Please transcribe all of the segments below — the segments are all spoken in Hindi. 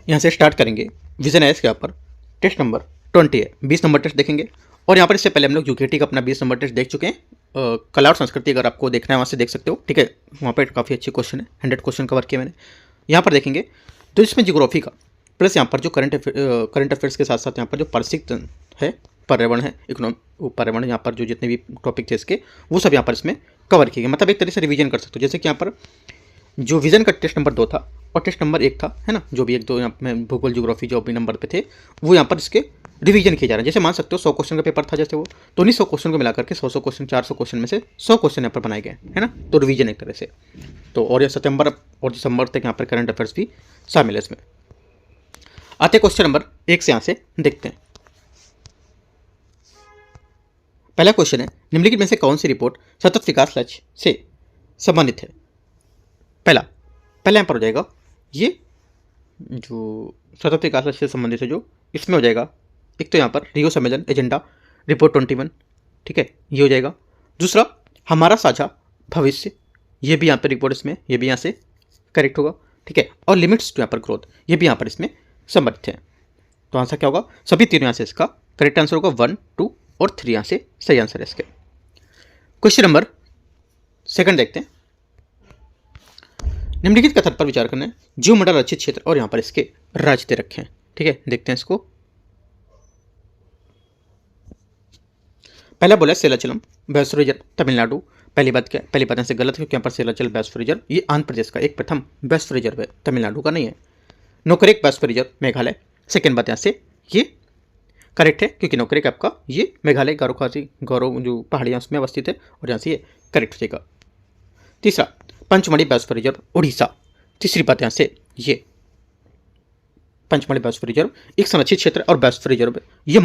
यहाँ से स्टार्ट करेंगे। विजन है इसके यहाँ पर टेस्ट नंबर 20 है, 20 नंबर टेस्ट देखेंगे। और यहाँ पर इससे पहले हम लोग यूकेटी का अपना 20 नंबर टेस्ट देख चुके हैं। कला और संस्कृति अगर आपको देखना है वहाँ से देख सकते हो, ठीक है। वहाँ पर काफ़ी अच्छे क्वेश्चन है, 100 क्वेश्चन कवर किए मैंने। यहाँ पर देखेंगे तो इसमें जियोग्राफी का प्लस यहाँ पर जो करंट अफेयर्स के साथ साथ यहाँ पर जो पारिस्थितिक है, पर्यावरण है, पर्यावरण, यहाँ पर जो जितने भी टॉपिक थे इसके वो सब यहाँ पर इसमें कवर किए गए। मतलब एक तरह से रिवीजन कर सकते हो। जैसे कि यहाँ पर जो विजन का टेस्ट नंबर 2 था और टेस्ट नंबर 1 था, है ना, जो भी 1 2 यहाँ में भूगोल ज्योग्राफी जो भी नंबर पे थे वो यहाँ पर इसके रिवीजन किए जा रहे हैं। जैसे मान सकते हो 100 क्वेश्चन का पेपर था जैसे वो, तो उन्हीं 100 क्वेश्चन को मिलाकर के 100 क्वेश्चन 400 क्वेश्चन में से 100 क्वेश्चन यहाँ पर बनाए गए, है ना, तो रिवीजन एक तरह से। तो और ये सितंबर और दिसंबर तक यहाँ पर करंट अफेयर्स भी शामिल है इसमें। आते क्वेश्चन नंबर 1 से यहाँ से देखते हैं। पहला क्वेश्चन है, निम्नलिखित में से कौन सी रिपोर्ट सतत विकास लक्ष्य से संबंधित है? पहला यहाँ पर हो जाएगा ये जो सतत विकास लक्ष्य से संबंधित है, जो इसमें हो जाएगा एक तो यहाँ पर रियो सम्मेलन एजेंडा रिपोर्ट 21, ठीक है, ये हो जाएगा। दूसरा हमारा साझा भविष्य, ये भी यहाँ पर रिपोर्ट इसमें, ये भी यहाँ से करेक्ट होगा, ठीक है। और लिमिट्स टू यहाँ पर ग्रोथ, ये भी यहाँ पर इसमें संबंधित है। तो आंसर क्या होगा? सभी तीनों यहाँ से इसका करेक्ट आंसर होगा। 1 2 और 3 यहाँ से सही आंसर है इसके। क्वेश्चन नंबर 2 देखते हैं। निम्नलिखित कथन पर विचार करना है, जीवमंडल रक्षित क्षेत्र और यहाँ पर इसके राज्य दे रखे हैं, ठीक है। देखते हैं इसको। पहला बोला सेलाचलम बायोस्फीयर रिजर्व तमिलनाडु। पहली बात यहाँ से गलत है क्योंकि यहाँ पर सेलाचल बायोस्फीयर रिजर्व ये आंध्र प्रदेश का एक प्रथम बायोस्फीयर रिजर्व है, तमिलनाडु का नहीं है। Nokrek biosphere reserve Meghalaya. Second बात यहाँ से ये करेक्ट है क्योंकि नोकरेक आपका ये मेघालय गारो जो पहाड़ियाँ उसमें अवस्थित है और यहाँ से ये करेक्ट हो जाएगा। तीसरा पंचमढ़ी बायोस्फीयर रिजर्व उड़ीसा। तीसरी बात यहाँ से ये पंचमढ़ी बायोस्फीयर रिजर्व एक संरक्षित क्षेत्र और बायोस्फीयर रिजर्व ये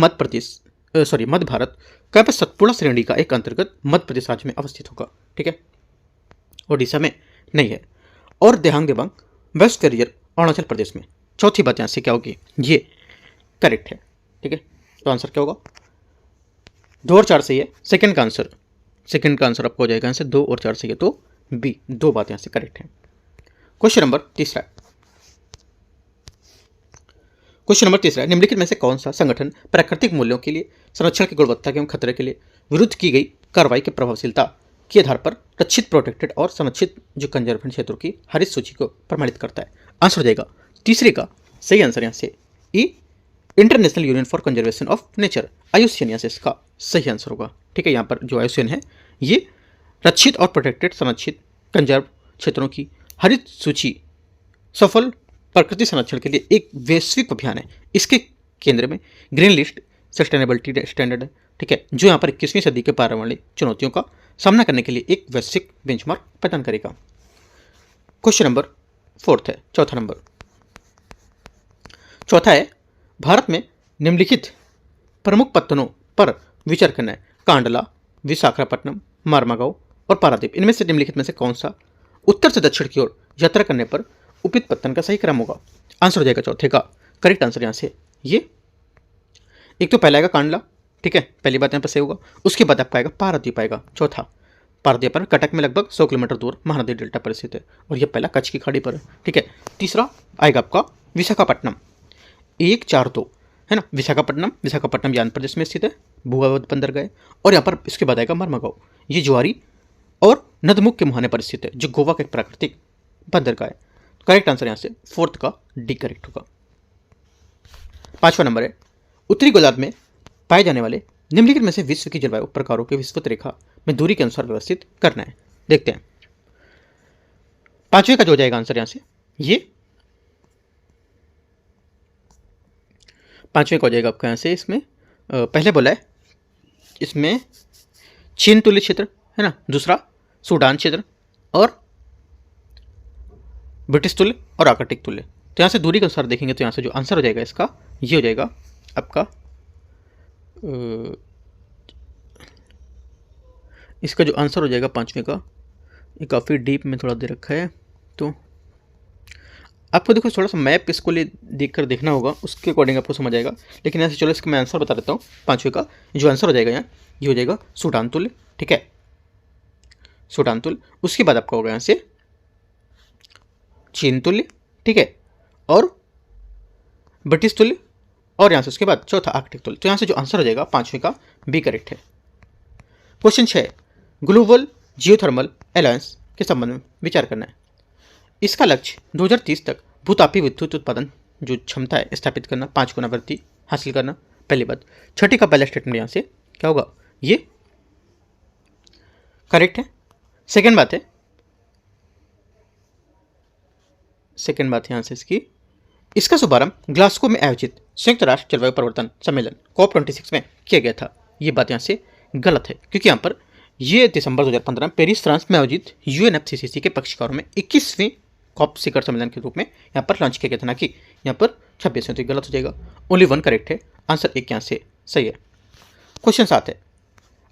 मध्य भारत का सतपुड़ा श्रेणी का एक अंतर्गत मध्य प्रदेश राज्य में अवस्थित होगा, ठीक है, उड़ीसा में नहीं है। और देहांग देवांग बायोस्फीयर रिजर्व अरुणाचल प्रदेश में। चौथी बात यहाँ से क्या होगी? ये करेक्ट है, ठीक है। तो आंसर क्या होगा? 2 और 4 सही है। सेकंड का आंसर आपको हो जाएगा यहाँ से 2 और 4 सही है, तो बी, 2 बात यहाँ से करेक्ट है। क्वेश्चन नंबर 3 निम्नलिखित में से कौन सा संगठन प्राकृतिक मूल्यों के लिए संरक्षण की गुणवत्ता एवं खतरे के लिए विरुद्ध की गई कार्रवाई की प्रभावशीलता के आधार पर रक्षित, प्रोटेक्टेड और संरक्षित जो कंजर्वेशन क्षेत्रों की हरित सूची को प्रमाणित करता है? आंसर हो जाएगा तीसरे का सही आंसर यहाँ से E, International Union for Conservation of Nature, IUCN यहाँ से इसका सही आंसर होगा, ठीक है। यहाँ पर जो IUCN है ये रक्षित और प्रोटेक्टेड संरक्षित कंजर्व क्षेत्रों की हरित सूची सफल प्रकृति संरक्षण के लिए एक वैश्विक अभियान है। इसके केंद्र में ग्रीन लिस्ट सस्टेनेबिलिटी स्टैंडर्ड है, ठीक है, जो यहाँ पर 21वीं सदी के पर्यावरणीय चुनौतियों का सामना करने के लिए एक वैश्विक बेंचमार्क प्रदान करेगा। क्वेश्चन नंबर 4 है, चौथा है, भारत में निम्नलिखित प्रमुख पत्तनों पर विचार करना है। कांडला, विशाखापट्टनम, मार्मागांव और पारादीप। इनमें से निम्नलिखित में से कौन सा उत्तर से दक्षिण की ओर यात्रा करने पर उपयुक्त पत्तन का सही क्रम होगा? आंसर हो जाएगा चौथे का करेक्ट आंसर यहाँ से ये। एक तो पहला आएगा कांडला, ठीक है, पहली बात यहाँ पर सही होगा। उसके बाद आपका आएगा पारादीप आएगा चौथा। पारादीप पर कटक में लगभग 100 किलोमीटर दूर महानदी डेल्टा पर स्थित है और यह पहला कच्छ की खाड़ी पर है, ठीक है। तीसरा आएगा आपका विशाखापट्टनम 1 4 2, है ना। विशाखापट्टनम ये आंध्र प्रदेश में स्थित है, भूगर्भ बंदरगाह। और यहाँ पर इसके बाद आएगा मार्मागांव, ये ज्वारी और नदमुख के मुहाने पर स्थित है, जो गोवा का एक प्राकृतिक बंदरगाह है। करेक्ट आंसर यहाँ से 4 का डी करेक्ट होगा। 5वां नंबर है, उत्तरी गोलार्ध में पाए जाने वाले निम्नलिखित में से विश्व की जलवायु प्रकारों के विस्तृत रेखा में दूरी के अनुसार व्यवस्थित करना है। देखते हैं 5वें का जो हो जाएगा आंसर यहाँ से ये 5वें का हो जाएगा आपका यहाँ से। इसमें पहले बोला है इसमें चीन तुल्य क्षेत्र, है ना, दूसरा सूडान क्षेत्र और ब्रिटिश तुल्य और आर्कटिक तुल्य। तो यहाँ से दूरी के अनुसार देखेंगे तो यहाँ से जो आंसर हो जाएगा इसका ये हो जाएगा आपका इसका जो आंसर हो जाएगा 5वें का, ये काफ़ी डीप में थोड़ा दे रखा है, तो आपको देखो थोड़ा सा मैप इसको लिए देखकर देखना होगा, उसके अकॉर्डिंग आपको समझ आएगा। लेकिन ऐसे चलो इसका मैं आंसर बता देता हूँ। 5वें का जो आंसर हो जाएगा यहाँ ये हो जाएगा सूडान तुल्य, ठीक है, सूडान तुल्य। उसके बाद आपका होगा यहाँ से चीन तुल्य, ठीक है, और ब्रिटिश तुल्य, और यहाँ से उसके बाद चौथा आर्कटिक तुल्य। तो यहाँ से जो आंसर हो जाएगा पांचवें का बी करेक्ट है। क्वेश्चन 6, ग्लोबल जियोथर्मल अलायंस के संबंध में विचार करना है। इसका लक्ष्य 2030 तक भूतापीय विद्युत उत्पादन जो क्षमता है स्थापित करना, 5 गुना वृद्धि हासिल करना, पहली बात। छठी का पहला स्टेटमेंट यहाँ से क्या होगा, ये करेक्ट है। सेकेंड बात यहाँ से इसका शुभारंभ ग्लासगो में आयोजित संयुक्त राष्ट्र जलवायु परिवर्तन सम्मेलन COP26 में किया गया था। ये बात यहाँ से गलत है, क्योंकि यहाँ पर ये दिसंबर 2015 में पेरिस फ्रांस में आयोजित UNFCCC के पक्षकारों में 21वें COP शिखर सम्मेलन के रूप में यहाँ पर लॉन्च किया गया था, ना कि यहाँ पर 26वें। तो गलत हो जाएगा, ओनली वन करेक्ट है, आंसर एक यहाँ से सही है। क्वेश्चन 7 है,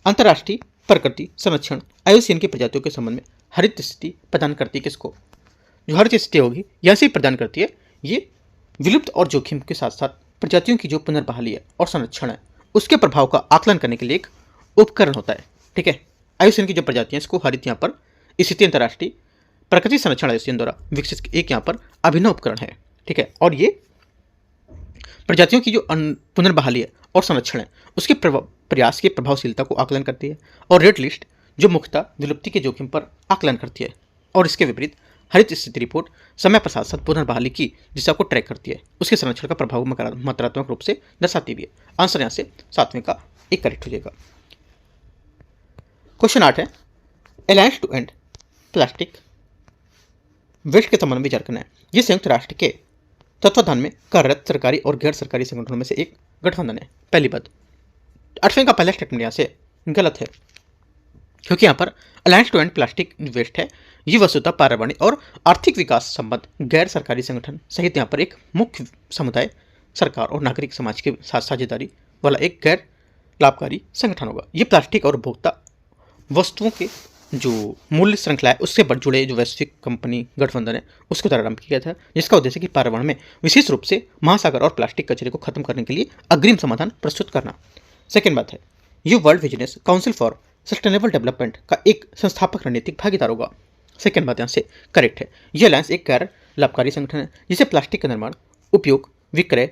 अंतर्राष्ट्रीय प्रकृति संरक्षण IUCN की प्रजातियों के संबंध में हरित स्थिति प्रदान करती है किसको? जो हरित स्थिति होगी यहाँ से प्रदान करती है, ये विलुप्त और जोखिम के साथ साथ प्रजातियों की जो पुनर्बहाली है और संरक्षण है उसके प्रभाव का आकलन करने के लिए एक उपकरण होता है। ठीक है, IUCN की जो प्रजातियां इसको हरित यहाँ पर स्थिति अंतर्राष्ट्रीय प्रकृति संरक्षण IUCN द्वारा विकसित एक यहाँ पर अभिनव उपकरण है। ठीक है, और ये प्रजातियों की जो पुनर्बहाली है और संरक्षण है उसके प्रयास की प्रभावशीलता को आकलन करती है, और रेड लिस्ट जो मुख्यतः विलुप्ति के जोखिम पर आकलन करती है, और इसके विपरीत हरित स्थिति रिपोर्ट समय पर साथ साथ पुनर्बहाली की दिशा को ट्रैक करती है, उसके संरक्षण का प्रभाव मात्रात्मक रूप से दर्शाती भी है। आंसर यहाँ से 7वें का एक करेक्ट हो जाएगा। क्वेश्चन 8 है, alliance to end plastic waste के संबंध में विचार करना है। ये संयुक्त राष्ट्र के तत्वाधान में कार्यरत सरकारी और गैर सरकारी संगठनों में से एक गठबंधन है। पहली बात, 8वें का पहला स्टेटमेंट यहाँ से गलत है, क्योंकि यहाँ पर alliance to end plastic waste है, ये वस्तुतः पर्यावरण और आर्थिक विकास संबंध गैर सरकारी संगठन सहित यहाँ पर एक मुख्य समुदाय, सरकार और नागरिक समाज के साथ साझेदारी वाला एक गैर लाभकारी संगठन होगा। ये प्लास्टिक और उपभोक्ता वस्तुओं के जो मूल्य श्रृंखला है उससे बढ़ जुड़े जो वैश्विक कंपनी गठबंधन है उसको द्वारा आरंभ किया गया था, जिसका उद्देश्य कि पर्यावरण में विशेष रूप से महासागर और प्लास्टिक कचरे को खत्म करने के लिए अग्रिम समाधान प्रस्तुत करना। सेकेंड बात है, ये world business council for sustainable development का एक संस्थापक रणनीतिक भागीदार होगा। सेकेंड बात यहाँ से करेक्ट है। यह अलायंस एक गैर लाभकारी संगठन है जिसे प्लास्टिक का निर्माण, उपयोग, विक्रय,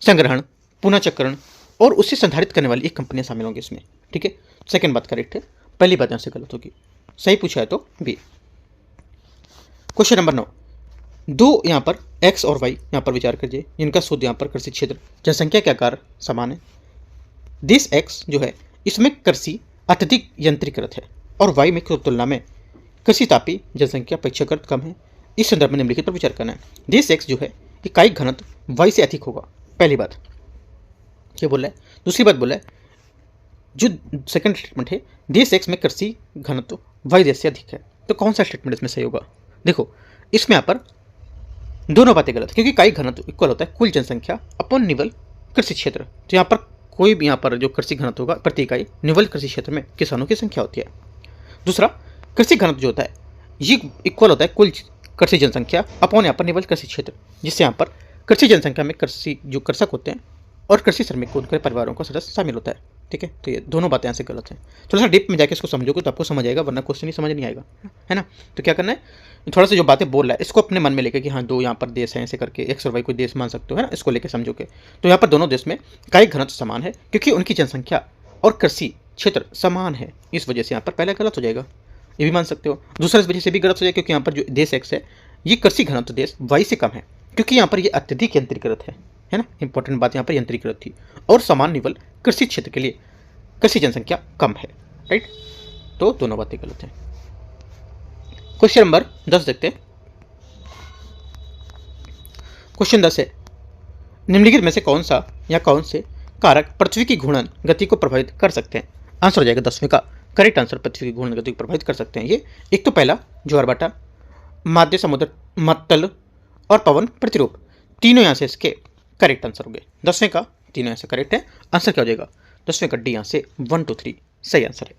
संग्रहण, पुनःचक्रण और उसे संधारित करने वाली एक कंपनियां शामिल होंगी इसमें। ठीक है, सेकेंड बात करेक्ट है, पहली बात यहाँ से गलत होगी, सही पूछा है तो बी। क्वेश्चन नंबर 9, दो यहाँ पर एक्स और वाई यहाँ पर विचार कीजिए, इनका शुद्ध यहाँ पर कृषि क्षेत्र जनसंख्या के आकार समान है। देश एक्स जो है इसमें कृषि अत्यधिक यंत्रीकृत है और वाई में तुलना में कृषि तापी जनसंख्या अपेक्षाकृत कम है। इस संदर्भ में निम्नलिखित पर विचार करना है। देश एक्स जो है इकाई घनत्व वाई से अधिक होगा, पहली बात क्या बोला है। दूसरी बात बोला है जो सेकंड स्टेटमेंट है, देश एक्स में कृषि घनत्व वाई देश से अधिक है, तो कौन सा स्टेटमेंट इसमें सही होगा? देखो इसमें यहाँ पर दोनों बातें गलत है, क्योंकि इकाई घनत्व इक्वल होता है कुल जनसंख्या अपॉन निवल कृषि क्षेत्र। तो यहाँ पर कोई भी यहाँ पर जो कृषि घनत्व होगा प्रति इकाई निवल कृषि क्षेत्र में किसानों की संख्या होती है। दूसरा, कृषि घनत्व जो होता है ये इक्वल होता है कुल कृषि जनसंख्या अपॉन यहाँ पर निवल कृषि क्षेत्र, जिससे यहाँ पर कृषि जनसंख्या में कृषि जो कृषक होते हैं और कृषि श्रमिक को उनके परिवारों का सदस्य शामिल होता है। ठीक है, तो ये दोनों बातें यहाँ से गलत हैं। थोड़ा सा डीप में जाके इसको समझोगे तो आपको समझ आएगा, वरना क्वेश्चन ही समझ नहीं आएगा, है ना। तो क्या करना है, थोड़ा सा जो बातें बोल रहा है इसको अपने मन में लेके कि हाँ दो यहाँ पर देश हैं ऐसे करके एक्स और वाई कोई देश मान सकते हो, है ना, इसको लेके समझोगे। तो यहाँ पर दोनों देश में इकाई घनत्व समान है क्योंकि उनकी जनसंख्या और कृषि क्षेत्र समान है, इस वजह से यहाँ पर पहला गलत हो जाएगा, ये भी मान सकते हो। दूसरा इस वजह से भी गलत हो जाएगा क्योंकि यहाँ पर जो देश एक्स है ये कृषि घनत्व देश वाई से कम है, क्योंकि यहाँ पर ये अत्यधिक यंत्रीकृत है ना। इंपॉर्टेंट बात यहाँ पर यंत्रीकृत थी, और समान निवल कृषि क्षेत्र के लिए कृषि जनसंख्या कम है, राइट। तो दोनों बातें गलत हैं। क्वेश्चन नंबर 10 देखते हैं। क्वेश्चन 10 है, निम्नलिखित में से कौन सा या कौन से कारक पृथ्वी की घूर्णन गति को प्रभावित कर सकते हैं? आंसर हो जाएगा 10वें का करेक्ट आंसर, पृथ्वी की घूर्णन गति को प्रभावित कर सकते हैं ये। एक तो पहला ज्वारभाटा, माध्य समुद्र मतल और पवन प्रतिरूप, तीनों यहाँ से इसके करेक्ट आंसर होंगे। 10वें का तीनों यहाँ से करेक्ट है, आंसर क्या हो जाएगा 10वें का डी यहाँ से 1 2 3 सही आंसर है।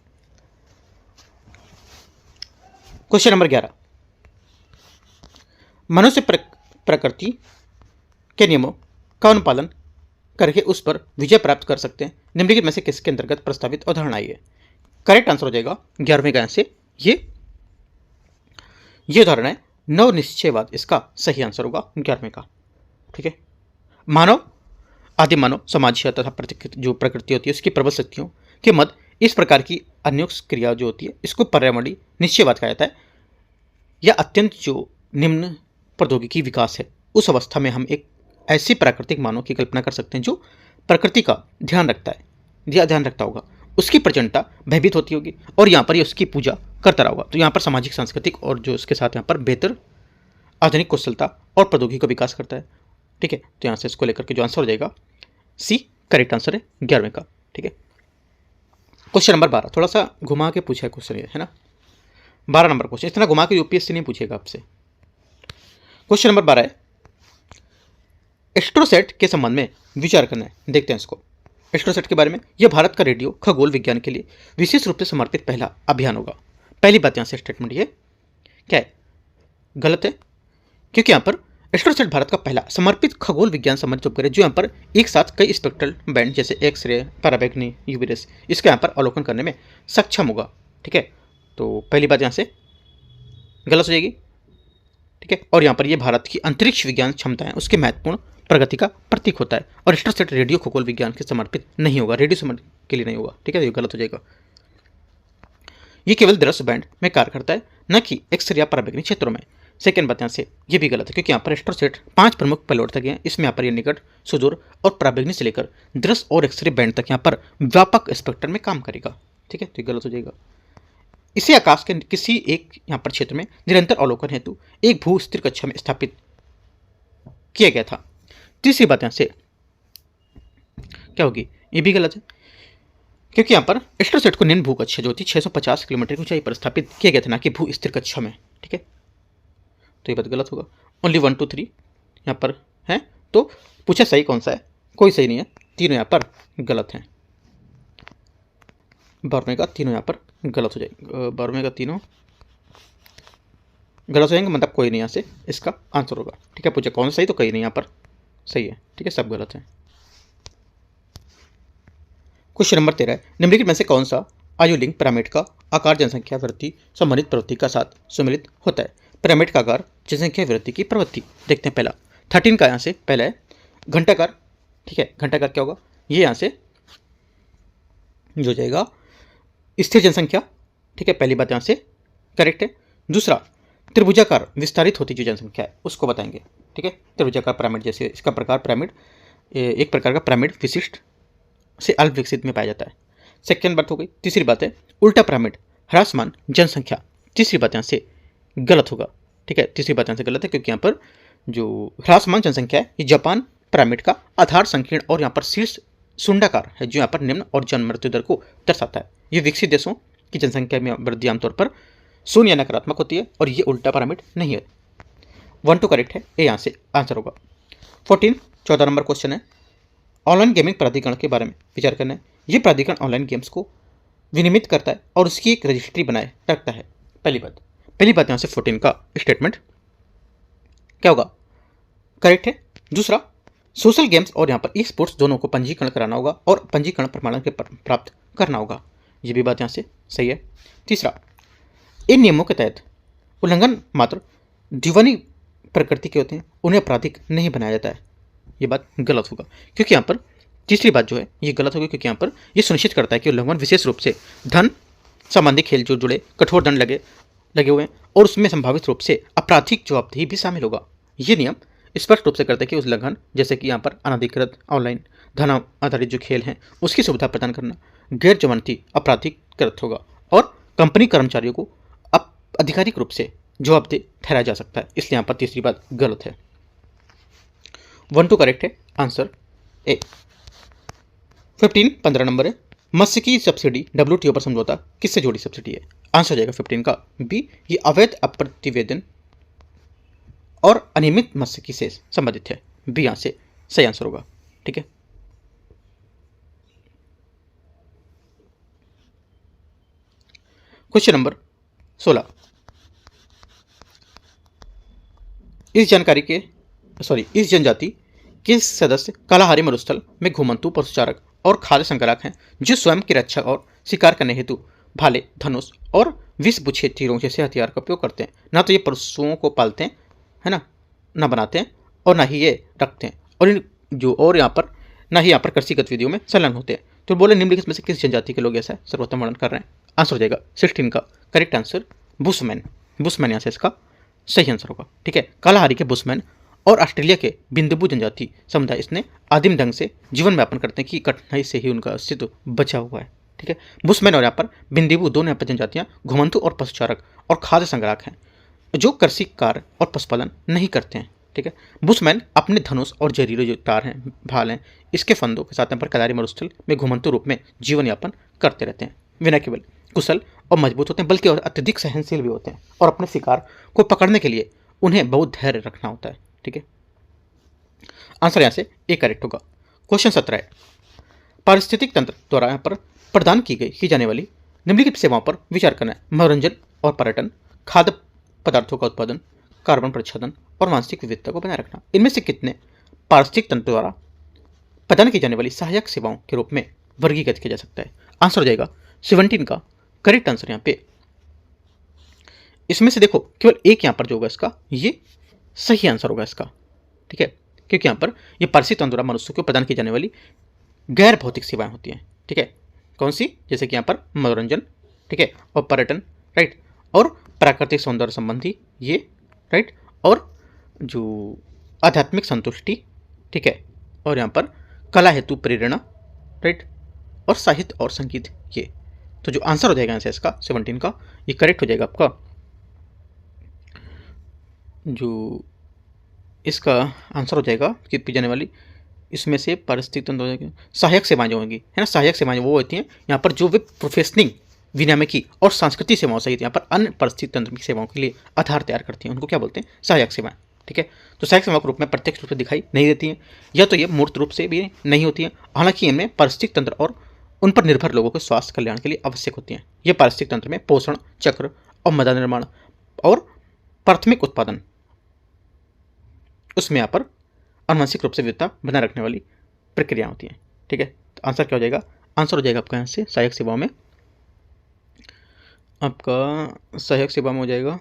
क्वेश्चन नंबर 11, मनुष्य प्रकृति के नियमों का अनुपालन करके उस पर विजय प्राप्त कर सकते हैं, निम्नलिखित में से किसके अंतर्गत प्रस्तावित अवधारणा आई है? करेक्ट आंसर हो जाएगा 11वें का यहाँ से ये उदाहरण है नव निश्चयवाद, इसका सही आंसर होगा 11वें का। ठीक है, मानव आदिम मानव समाज तथा जो प्रकृति होती है उसकी प्रबल शक्तियों के मध्य इस प्रकार की अन्योन्य क्रिया जो होती है इसको पर्यावरणीय निश्चयवाद कहा जाता है। यह अत्यंत जो निम्न प्रौद्योगिकी विकास है उस अवस्था में हम एक ऐसे प्राकृतिक मानव की कल्पना कर सकते हैं जो प्रकृति का ध्यान रखता है या ध्यान रखता होगा, उसकी प्रचंडता भयभीत होती होगी और यहाँ पर ये उसकी पूजा करता रहा होगा। तो यहाँ पर सामाजिक सांस्कृतिक और जो उसके साथ यहाँ पर बेहतर आधुनिक कुशलता और प्रौद्योगिकी का विकास करता है। ठीक है, तो यहाँ से इसको लेकर के जो आंसर हो जाएगा सी करेक्ट आंसर है 11वें का। ठीक है, क्वेश्चन नंबर 12 थोड़ा सा घुमा के पूछा है क्वेश्चन ये, है ना। 12 नंबर क्वेश्चन, इतना घुमा के यूपीएससी नहीं पूछेगा आपसे। क्वेश्चन नंबर 12 है एस्ट्रोसेट के संबंध में विचार करना है। देखते हैं इसको एस्ट्रोसेट के बारे में। यह भारत का रेडियो खगोल विज्ञान के लिए विशेष रूप से समर्पित पहला अभियान होगा। पहली बात यहाँ से स्टेटमेंट ये क्या है, गलत है, क्योंकि यहाँ पर एस्ट्रोसेट भारत का पहला समर्पित खगोल विज्ञान संबंधित उपग्रह जो यहाँ पर एक साथ कई स्पेक्ट्रल बैंड जैसे एक्सरे, पराबैंगनी, यूवी रेस इसका यहाँ पर अवलोकन करने में सक्षम होगा। ठीक है, तो पहली बात यहाँ से गलत हो जाएगी। ठीक है, और यहाँ पर ये भारत की अंतरिक्ष विज्ञान क्षमताएं उसके महत्वपूर्ण प्रगति का प्रतीक होता है और एस्ट्रोसेट रेडियो खगोल विज्ञान के समर्पित नहीं होगा, रेडियो समर्पित के लिए नहीं होगा। ठीक है, ये गलत हो जाएगा। ये केवल दृश्य बैंड में कार्य करता है, न कि एक्सरे या पराबैंगनी क्षेत्रों में। सेकेंड बात यहाँ से ये भी गलत है, क्योंकि यहाँ पर एस्ट्रोसेट 5 प्रमुख पेलोड तक हैं। इसमें यहाँ पर ये निकट, सुदूर और पराबैंगनी से लेकर दृश्य और एक्सरे बैंड तक यहाँ पर व्यापक स्पेक्ट्रम में काम करेगा। ठीक है, तो ये गलत हो जाएगा। इसे आकाश के किसी एक यहाँ पर क्षेत्र में निरंतर अवलोकन हेतु एक भू स्थिर कक्षा में स्थापित किया गया था। तीसरी बात यहाँ से क्या होगी, ये भी गलत है, क्योंकि यहाँ पर एस्ट्रोसेट को निम्न भू कक्षा जो होती है 650 किलोमीटर की ऊंचाई पर स्थापित किया गया था, ना कि भू स्थिर कक्षा में। ठीक है, तो ये बात गलत होगा। ओनली 1 2 3 यहाँ पर है, तो पूछा सही कौन सा है, कोई सही नहीं है, तीनों यहाँ पर गलत हैं। 12वें का तीनों यहाँ पर गलत हो जाएगा, 12वें का तीनों गलत हो जाएंगे, मतलब कोई नहीं यहाँ से इसका आंसर होगा। ठीक है, पूछा कौन सही, तो कहीं नहीं यहाँ पर सही है। ठीक है, सब गलत है। क्वेश्चन नंबर 13 है निम्नलिखित में से कौन सा आयुलिंग पिरामिड का आकार जनसंख्या वृद्धि संबंधित प्रवृत्ति का साथ सम्मिलित होता है। पिरामिड का आकार जनसंख्या वृद्धि की प्रवृत्ति। देखते हैं पहला 13 का यहाँ से पहला है घंटाकार। ठीक है, घंटाकार क्या होगा, ये यहाँ से जो जाएगा स्थिर जनसंख्या। ठीक है, पहली बात यहाँ से करेक्ट है। दूसरा त्रिभुजाकार विस्तारित होती जो जनसंख्या है उसको बताएंगे। ठीक है, त्रिभुजाकार पिरामिड जैसे इसका प्रकार पिरामिड एक प्रकार का पिरामिड विशिष्ट से अल्प विकसित में पाया जाता है। सेकेंड बात हो गई। तीसरी बात है उल्टा पिरामिड ह्रासमान जनसंख्या। तीसरी बात यहाँ से गलत होगा। ठीक है, तीसरी बात यहाँ से गलत है, क्योंकि यहाँ पर जो ह्रासमान जनसंख्या है ये जापान पिरामिड का आधार संकीर्ण और यहाँ पर शीर्ष सुंडाकार है जो यहाँ पर निम्न और जन्म मृत्यु दर को दर्शाता है। ये विकसित देशों की जनसंख्या में वृद्धि आमतौर पर शून्य या नकारात्मक होती है और ये उल्टा पिरामिड नहीं है। 1 2 करेक्ट है, ये यहाँ से आंसर होगा। 14 नंबर क्वेश्चन है ऑनलाइन गेमिंग प्राधिकरण के बारे में विचार करना है। ये प्राधिकरण ऑनलाइन गेम्स को विनियमित करता है और उसकी एक रजिस्ट्री बनाए रखता है। पहली बात यहाँ से 14 का स्टेटमेंट क्या होगा, करेक्ट है। दूसरा सोशल गेम्स और यहाँ पर ई स्पोर्ट्स दोनों को पंजीकरण कराना होगा और पंजीकरण प्रमाणन के प्राप्त करना होगा, ये भी बात यहाँ से सही है। तीसरा इन नियमों के तहत उल्लंघन मात्र दीवानी प्रकृति के होते हैं, उन्हें आपराधिक नहीं बनाया जाता है, ये बात गलत होगा। क्योंकि यहाँ पर तीसरी बात जो है ये गलत होगी, क्योंकि यहाँ पर ये सुनिश्चित करता है कि उल्लंघन विशेष रूप से धन संबंधी खेल जो जुड़े कठोर दंड लगे हुए हैं और उसमें संभावित रूप से आपराधिक जवाबदेही भी शामिल होगा। ये नियम स्पष्ट रूप से करते हैं कि उल्लंघन जैसे कि यहाँ पर अनधिकृत ऑनलाइन धन आधारित जो खेल हैं उसकी सुविधा प्रदान करना गैर जमानती आपराधिकृत होगा और कंपनी कर्मचारियों को आधिकारिक रूप से जवाबदेह ठहराया जा सकता है, इसलिए यहाँ पर तीसरी बात गलत है। 1 2 करेक्ट है, आंसर ए। 15 नंबर है मत्स्य की सब्सिडी WTO पर समझौता किससे जुड़ी सब्सिडी है। आंसर हो जाएगा 15 का बी, ये अवैध अप्रतिवेदन और अनियमित मत्स्य की से संबंधित है, बी यहाँ से सही आंसर होगा। ठीक है, क्वेश्चन नंबर 16 इस जनजाति के सदस्य कालाहारी मरुस्थल में घुमंतु पशुचारक और खाद्य संग्राहक हैं जो स्वयं की रक्षा और शिकार करने हेतु भाले, धनुष और विषबुछे तीरों जैसे हथियार का उपयोग करते हैं। ना तो ये पशुओं को पालते हैं, है ना, ना बनाते हैं और ना ही ये रखते हैं, और इन जो और यहाँ पर ना ही यहाँ पर कृषि गतिविधियों में संलग्न होते हैं। तो बोले निम्नलिखित में से किस जनजाति के लोग ऐसा सर्वोत्तम वर्णन कर रहे हैं। आंसर हो जाएगा 16 का करेक्ट आंसर बुशमैन। बुशमैन यहाँ से इसका सही आंसर होगा। ठीक है, कालाहारी के बुशमैन और ऑस्ट्रेलिया के बिंदुबू जनजाति समुदाय इसने आदिम ढंग से जीवन यापन करते हैं कि कठिनाई से ही उनका अस्तित्व बचा हुआ है। ठीक है, बुशमैन और यहाँ पर बिंदुबू दोनों यहाँ पर जनजातियाँ घुमंतु और पशुचारक और खाद्य संग्राहक हैं जो कृषि कार्य और पशुपालन नहीं करते हैं। ठीक है, बुशमैन अपने धनुष और जहरीले जो तार हैं, भाल हैं, इसके फंदों के साथ यहाँ पर कलारी मरुस्थल में घुमंतु रूप में जीवन यापन करते रहते हैं। वे न केवल कुशल और मजबूत होते हैं बल्कि और अत्यधिक सहनशील भी होते हैं और अपने शिकार को पकड़ने के लिए उन्हें बहुत धैर्य रखना होता है। ठीक है, आंसर यहाँ से ए करेक्ट होगा। क्वेश्चन 17 है, पारिस्थितिक तंत्र द्वारा यहाँ पर प्रदान की जाने वाली निम्नलिखित सेवाओं पर विचार करना है। मनोरंजन और पर्यटन, खाद्य पदार्थों का उत्पादन, कार्बन प्रच्छेदन और मानसिक विविधता को बनाए रखना। इनमें से कितने पारिस्थितिक तंत्र द्वारा प्रदान की जाने वाली सहायक सेवाओं के रूप में वर्गीकृत किया जा सकता है। आंसर हो जाएगा 17 का करेक्ट आंसर यहाँ पे। इसमें से देखो केवल एक यहाँ पर जो होगा इसका ये सही आंसर होगा इसका। ठीक है, क्योंकि यहाँ पर ये पारिस्थितिक तंत्र द्वारा मनुष्य को प्रदान की जाने वाली गैर भौतिक सेवाएं होती हैं। ठीक है, कौन सी? जैसे कि यहाँ पर मनोरंजन, ठीक है, और पर्यटन, राइट, और प्राकृतिक सौंदर्य संबंधी ये, राइट, और जो आध्यात्मिक संतुष्टि, ठीक है, और यहाँ पर कला हेतु प्रेरणा, राइट, और साहित्य और संगीत। ये तो जो आंसर हो जाएगा यहाँ से इसका 17 का ये करेक्ट हो जाएगा आपका। जो इसका आंसर हो जाएगा कि पी जाने वाली इसमें से पारिस्थितिक तंत्र हो जाएगा सहायक सेवाएं जो होंगी, है ना, सहायक सेवाएं वो होती हैं यहाँ पर जो वे प्रोफेशनिंग, विनियामकी और सांस्कृतिक सेवाओं सहित यहाँ पर अन्य पारिस्थितिक तंत्र की सेवाओं के लिए आधार तैयार करती हैं, उनको क्या बोलते हैं? सहायक सेवाएं। ठीक है, तो सहायक सेवाओं के रूप में प्रत्यक्ष रूप से दिखाई नहीं देती हैं या तो ये मूर्त रूप से भी नहीं होती हैं, हालांकि इनमें पारिस्थितिक तंत्र और उन पर निर्भर लोगों के स्वास्थ्य कल्याण के लिए आवश्यक होती हैं। ये पारिस्थितिक तंत्र में पोषण चक्र और मृदा निर्माण और प्राथमिक उत्पादन, उसमें यहाँ पर आनुवंशिक रूप से विविधता बनाए रखने वाली प्रक्रिया होती हैं। ठीक है, तो आंसर क्या हो जाएगा? आंसर हो जाएगा आपका यहाँ से सहायक सेवाओं में, आपका सहायक सेवा में हो जाएगा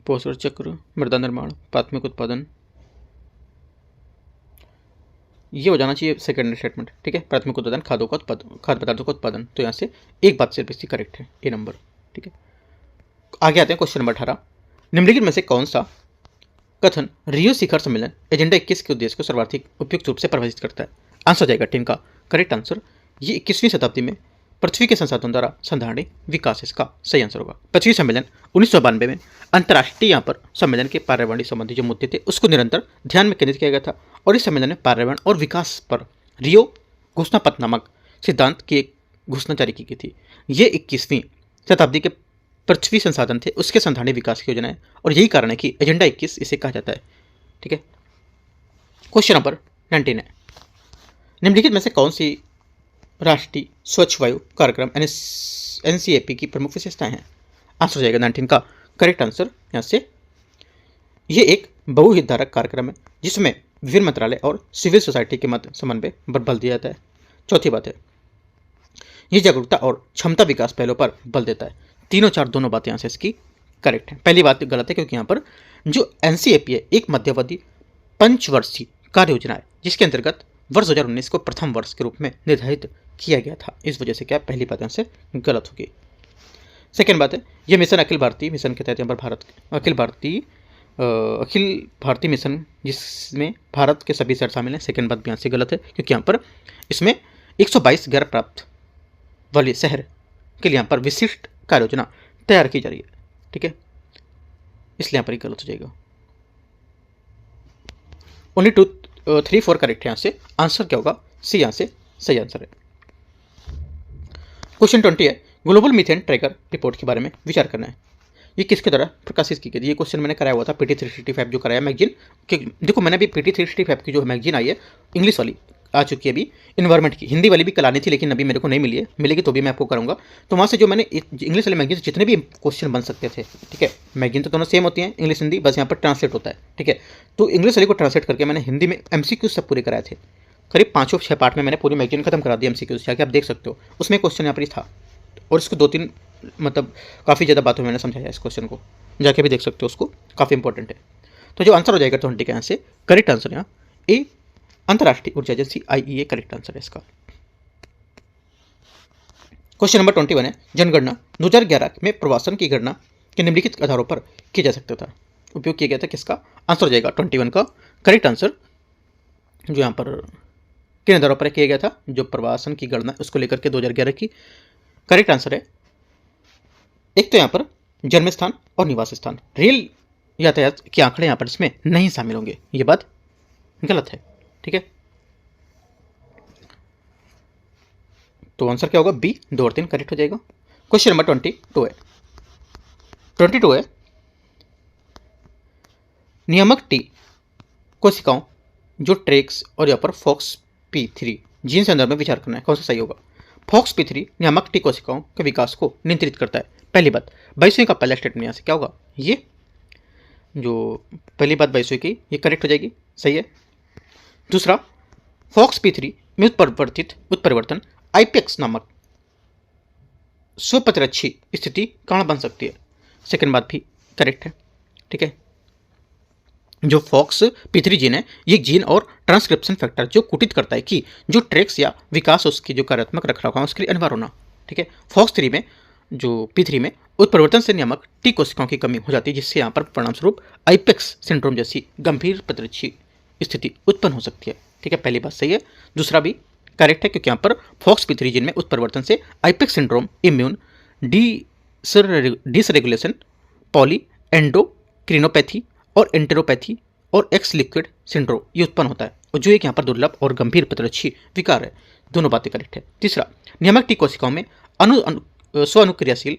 पोषण चक्र, मृदा निर्माण, प्राथमिक उत्पादन, ये हो जाना चाहिए सेकेंडरी स्टेटमेंट। ठीक है, प्राथमिक उत्पादन, खाद्य पदार्थों का उत्पादन। तो यहाँ से एक बात सिर्फ इसकी करेक्ट है, ए नंबर। ठीक है, आगे आते हैं क्वेश्चन नंबर 18। निम्नलिखित में से कौन सा कथन रियो शिखर सम्मेलन एजेंडा 21 के उद्देश्य को सर्वाधिक उपयुक्त रूप से परिभाषित करता है? आंसर हो जाएगा 10 का करेक्ट आंसर। ये 21वीं शताब्दी में पृथ्वी के संसाधन द्वारा संधारणीय विकास इसका सही आंसर होगा। पृथ्वी सम्मेलन 1992 में अंतर्राष्ट्रीय यहाँ पर सम्मेलन के पर्यावरण संबंधी जो मुद्दे थे उसको निरंतर ध्यान में केंद्रित किया गया था और इस सम्मेलन में पर्यावरण और विकास पर रियो घोषणा पत्र नामक सिद्धांत की एक घोषणा जारी की गई थी। ये 21वीं शताब्दी के पृथ्वी संसाधन थे उसके संधारणीय विकास की योजना है और यही कारण है कि एजेंडा 21 इसे कहा जाता है। ठीक है, क्वेश्चन नंबर 19 है, निम्नलिखित में से कौन सी राष्ट्रीय स्वच्छ वायु कार्यक्रम NCAP की प्रमुख विशेषताएं हैं? आंसर हो जाएगा 19 का करेक्ट आंसर। यहाँ से ये एक बहुहितधारक कार्यक्रम है जिसमें विभिन्न मंत्रालय और सिविल सोसाइटी के मध्य समन्वय पर बल दिया जाता है। चौथी बात है, ये जागरूकता और क्षमता विकास पहलों पर बल देता है। तीनों चार दोनों बातें यहाँ से इसकी करेक्ट है। पहली बात गलत है क्योंकि यहाँ पर जो NCAP है एक मध्यावधि पंचवर्षीय कार्य योजना है जिसके अंतर्गत वर्ष 2019 को प्रथम वर्ष के रूप में निर्धारित किया गया था। इस वजह से क्या पहली बात यहाँ से गलत होगी। सेकेंड बात है, यह मिशन अखिल भारतीय मिशन के तहत यहाँ पर अखिल भारतीय मिशन जिसमें भारत के सभी शहर शामिल हैं। सेकेंड बात भी यहाँ से गलत है क्योंकि यहाँ पर इसमें 122 गैर प्राप्त वाले शहर के लिए यहाँ पर विशिष्ट कार्य योजना तैयार की जा रही है। ठीक है, इसलिए यहाँ पर ही गलत हो जाएगा। ओनली 2, 3, 4 करेक्ट है। यहाँ से आंसर क्या होगा? सी यहाँ से सही आंसर है। क्वेश्चन 20 है, ग्लोबल मीथेन ट्रैकर रिपोर्ट के बारे में विचार करना है। ये किसके द्वारा प्रकाशित की गई थी? ये क्वेश्चन मैंने कराया हुआ था PT 365 जो कराया मैगजीन। देखो मैंने अभी PT 365 की जो मैगजीन आई है इंग्लिश वाली आ चुकी है अभी, इन्वायरमेंट की। हिंदी वाली भी कल आनी थी लेकिन अभी मेरे को नहीं मिली है, मिलेगी तो भी मैं आपको करूँगा। तो वहाँ से जो मैंने इंग्लिश वाली मैगजीन जितने भी क्वेश्चन बन सकते थे, ठीक है, मैगजीन तो दोनों सेम होती हैं इंग्लिश हिंदी, बस यहाँ पर ट्रांसलेट होता है। ठीक है, तो इंग्लिश वाली को ट्रांसलेट करके मैंने हिंदी में MCQ सब पूरे कराए थे। करीब 5-6 पार्ट में मैंने पूरी मैगजीन खत्म करा दी MCQ से, आप देख सकते हो। उसमें क्वेश्चन यहाँ पर ही था और इसको 2-3 मतलब काफ़ी ज़्यादा बातों में मैंने समझाया इस क्वेश्चन को। जाके भी देख सकते हो उसको, काफ़ी इंपॉर्टेंट है। तो जो आंसर हो जाएगा 20 का यहाँ से करेक्ट आंसर यहाँ ए, अंतर्राष्ट्रीय ऊर्जा एजेंसी IEA करेक्ट आंसर है इसका। क्वेश्चन नंबर 21 है, जनगणना 2011 में प्रवासन की गणना के निम्नलिखित आधारों पर किया जा सकता था, उपयोग किया गया था किसका? आंसर हो जाएगा 21 का करेक्ट आंसर जो यहाँ पर किन आधारों पर किया गया था, जो प्रवासन की गणना उसको लेकर के 2011 की करेक्ट आंसर है। एक तो यहाँ पर जन्म स्थान और निवास स्थान, रेल यातायात के आंकड़े यहाँ पर इसमें नहीं शामिल होंगे, ये बात गलत है, ठीक है। तो आंसर क्या होगा? बी, 2 और 3 करेक्ट हो जाएगा। क्वेश्चन नंबर 22 है, 22 है, नियामक टी कोशिकाओं जो ट्रेक्स और यहाँ पर फॉक्स P3 जीन संदर्भ में विचार करना है, कौन सा सही होगा? फॉक्स P3 नियामक टी कोशिकाओं के विकास को नियंत्रित करता है। पहली बात 22वीं का पहला स्टेटमेंट यहाँ से क्या होगा? ये जो पहली बात 22वीं की ये करेक्ट हो जाएगी, सही है। दूसरा, फॉक्स P3 में उत्परिवर्तन आईपेक्स नामक स्वप्रतिरक्षी स्थिति कारण बन सकती है, सेकंड बात भी करेक्ट है, ठीक है। जो फॉक्स P3 जीन है, ये जीन और ट्रांसक्रिप्शन फैक्टर जो कुटित करता है कि जो ट्रेक्स या विकास उसकी जो कार्यात्मक रखरखाव उसके लिए अनिवार्य होना, ठीक है। फॉक्स 3 में जो P3 में उत्परिवर्तन से नियामक टी कोशिकाओं की कमी हो जाती है, जिससे यहाँ पर परिणामस्वरूप आईपेक्स सिंड्रोम जैसी गंभीर प्रतिरक्षी स्थिति उत्पन्न हो सकती है, ठीक है। पहली बात सही है, दूसरा भी करेक्ट है, क्योंकि यहाँ पर फॉक्स P3 जीन में उत्परिवर्तन से IPEX syndrome, immune dysregulation, poly endocrinopathy और एंटेरोपैथी और एक्स लिक्विड सिंड्रोम ये उत्पन्न होता है, और जो एक यहाँ पर दुर्लभ और गंभीर प्रतिरक्षी विकार है। दोनों बातें करेक्ट है। तीसरा, नियामक टी कोशिकाओं में स्व अनुक्रियाशील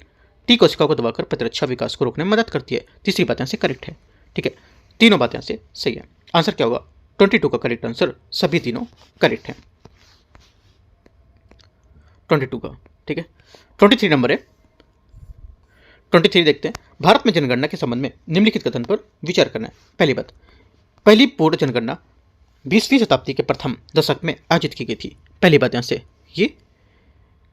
टी कोशिकाओं को दबाकर प्रतिरक्षा विकास को रोकने में मदद करती है। तीसरी बात यहाँ से करेक्ट है, ठीक है। तीनों बातें यहाँ से सही है। आंसर क्या होगा? 22 का करेक्ट आंसर, सभी तीनों करेक्ट है 22 का, ठीक है। 23 नंबर है, 23 देखते हैं, भारत में जनगणना के संबंध में निम्नलिखित कथन पर विचार करना है। पहली बात, पहली पूर्ण जनगणना 20वीं शताब्दी के प्रथम दशक में आयोजित की गई थी। पहली बात यहाँ से ये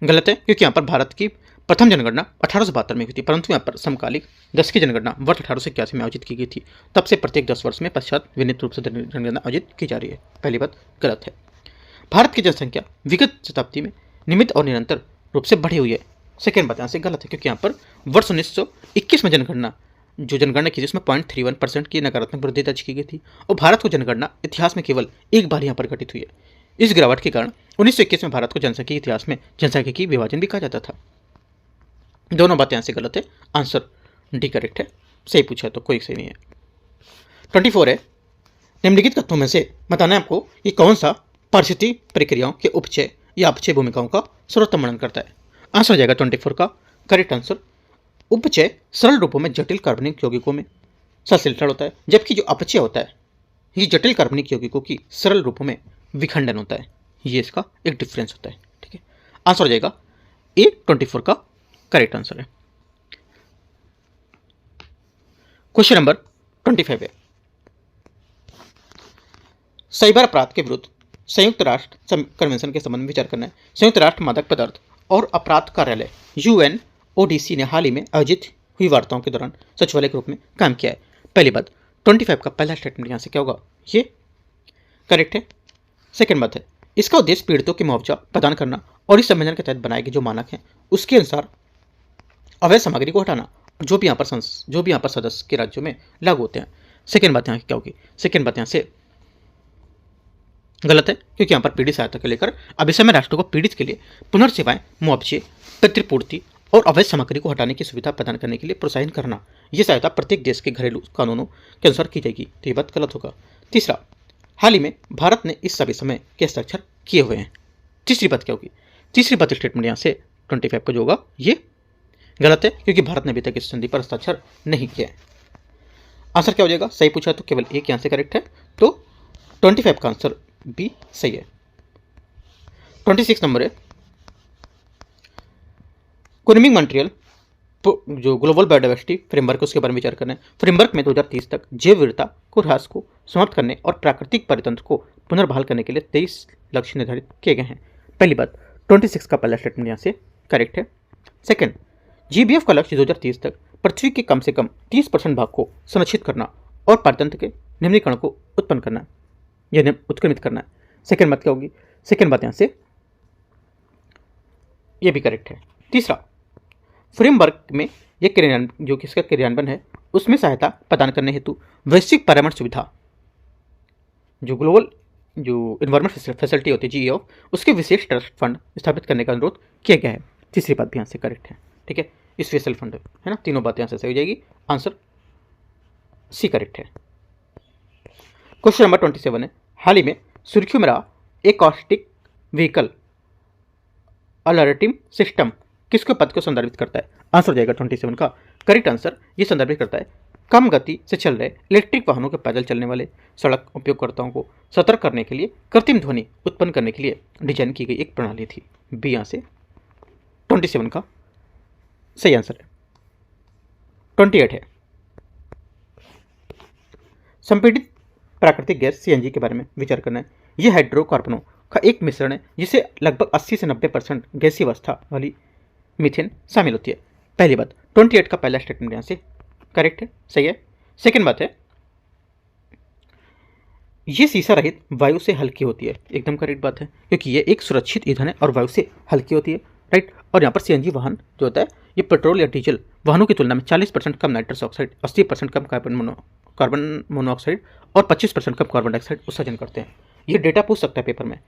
गलत है, क्योंकि यहाँ पर भारत की प्रथम जनगणना 1872 में हुई थी, परंतु यहाँ पर समकालिक 10 की जनगणना वर्ष 1881 में आयोजित की गई थी। तब से प्रत्येक 10 वर्ष में पश्चात विनित रूप से जनगणना आयोजित की जा रही है। पहली बात गलत है। भारत की जनसंख्या विगत शताब्दी में नियमित और निरंतर रूप से बढ़ी हुई है। सेकेंड बात यहाँ से गलत है, क्योंकि यहाँ पर वर्ष 1921 में जनगणना की थी उसमें 0.31% की नकारात्मक वृद्धि दर्ज की गई थी, और भारत को जनगणना इतिहास में केवल एक बार यहाँ पर घटित हुई है। इस गिरावट के कारण 1921 में भारत को जनसंख्या इतिहास में जनसंख्या की विभाजन भी कहा जाता था। दोनों बातें यहाँ से गलत है, आंसर डी करेक्ट है। सही पूछा तो कोई सही नहीं है। 24 है, निम्नलिखित कथनों में से बताना है आपको कि कौन सा पारिस्थितिकी प्रक्रियाओं के उपचय या अपचय भूमिकाओं का सर्वोत्तम वर्णन करता है। आंसर हो जाएगा 24 का करेक्ट आंसर, उपचय सरल रूपों में जटिल कार्बनिक यौगिकों में संश्लेषण होता है, जबकि जो अपचय होता है ये जटिल कार्बनिक यौगिकों की सरल रूपों में विखंडन होता है। ये इसका एक डिफरेंस होता है, ठीक है। आंसर हो जाएगा ए, 24 का करेक्ट आंसर है। क्वेश्चन नंबर 25 है, साइबर अपराध के विरुद्ध संयुक्त राष्ट्र कन्वेंशन के संबंध में विचार करना है। संयुक्त राष्ट्र मादक पदार्थ और अपराध कार्यालय UNODC ने हाल ही में आयोजित हुई वार्ताओं के दौरान सचिवालय के रूप में काम किया है। पहली बात 25 का पहला स्टेटमेंट यहाँ से क्या होगा? ये करेक्ट है। सेकेंड बात है, इसका उद्देश्य पीड़ितों के मुआवजा प्रदान करना और इस सम्मेलन के तहत बनाए गए जो मानक हैं उसके अनुसार अवैध सामग्री को हटाना, जो भी यहाँ पर सदस्य के राज्यों में लागू होते हैं। सेकेंड बात यहाँ क्या होगी? सेकेंड बात यहाँ से गलत है, क्योंकि यहाँ पर पीड़ित सहायता के लेकर अभिसमय राष्ट्रों को पीड़ित के लिए पुनर्सेवाएं, मुआवजे, प्रतिपूर्ति और अवैध सामग्री को हटाने की सुविधा प्रदान करने के लिए प्रोत्साहन करना, यह सहायता प्रत्येक देश के घरेलू कानूनों के अनुसार की जाएगी। तो ये बात गलत होगा। तीसरा, हाल ही में भारत ने इस अभिसमय के हस्ताक्षर किए हुए हैं। तीसरी बात क्या होगी? तीसरी बात स्टेटमेंट यहाँ से 25 को जो होगा ये गलत है, क्योंकि भारत ने अभी तक इस संधि पर हस्ताक्षर नहीं किया है। आंसर क्या हो जाएगा? सही पूछा तो केवल एक यहाँ से करेक्ट है, तो 25 का आंसर बी सही है। 26 नंबर है, कुनिमिंग मॉन्ट्रियल जो ग्लोबल बायोडाइवर्सिटी फ्रेमवर्क उसके बारे में विचार करना है। फ्रेमवर्क में 2030 तक जैव विविधता को ह्रास को समाप्त करने और प्राकृतिक परितंत्र को पुनर्बहाल करने के लिए 23 लक्ष्य निर्धारित किए गए हैं। पहली बात 26 का पहला स्टेटमेंट यहाँ से करेक्ट है। सेकंड, GBF का लक्ष्य 2030 तक पृथ्वी के कम से कम 30% भाग को संरक्षित करना और पारतंत्र के निम्नीकरण को उत्पन्न करना है, यह उत्क्रमित करना है। सेकेंड बात क्या होगी? सेकेंड बात यहाँ से ये भी करेक्ट है। तीसरा, फ्रेमवर्क में यह क्रियान्वयन जो कि इसका क्रियान्वयन है उसमें सहायता प्रदान करने हेतु वैश्विक पर्यावरण सुविधा जो ग्लोबल जो इन्वायरमेंट फैसिलिटी होती है GEO, उसके विशेष ट्रस्ट फंड स्थापित करने का अनुरोध किया गया है। तीसरी बात भी यहाँ से करेक्ट है। ठीक है, स्पेशल फंड है ना, तीनों बातें यहाँ से सही हो जाएगी। आंसर सी करेक्ट है। क्वेश्चन नंबर 27 है, हाल ही में सुर्खियों में रहा एकॉस्टिक व्हीकल अलर्टिंग सिस्टम किसके पद को संदर्भित करता है? आंसर हो जाएगा 27 का करेक्ट आंसर। ये संदर्भित करता है कम गति से चल रहे इलेक्ट्रिक वाहनों के पैदल चलने वाले सड़क उपयोगकर्ताओं को सतर्क करने के लिए कृत्रिम ध्वनि उत्पन्न करने के लिए डिजाइन की गई एक प्रणाली थी। बी यहाँ से 27 का सही आंसर है। 28 है, संपीड़ित प्राकृतिक गैस CNG के बारे में विचार करना है। यह हाइड्रोकार्बनों का एक मिश्रण है जिसे लगभग 80 से 90% गैसीय अवस्था वाली मीथेन शामिल होती है। पहली बात 28 का पहला स्टेटमेंट यहाँ से करेक्ट है, सही है। सेकेंड बात है, ये सीसा रहित वायु से हल्की होती है, एकदम करेक्ट बात है, क्योंकि ये एक सुरक्षित ईंधन है और वायु से हल्की होती है, राइट। और यहाँ पर CNG वाहन जो होता है ये पेट्रोल या डीजल वाहनों की तुलना में 40% कम नाइट्रस ऑक्साइड, 80% कम कार्बन मोनोऑक्साइड और 25% कम कार्बन डाइऑक्साइड उत्सर्जन करते हैं। ये डेटा पूछ सकता है पेपर में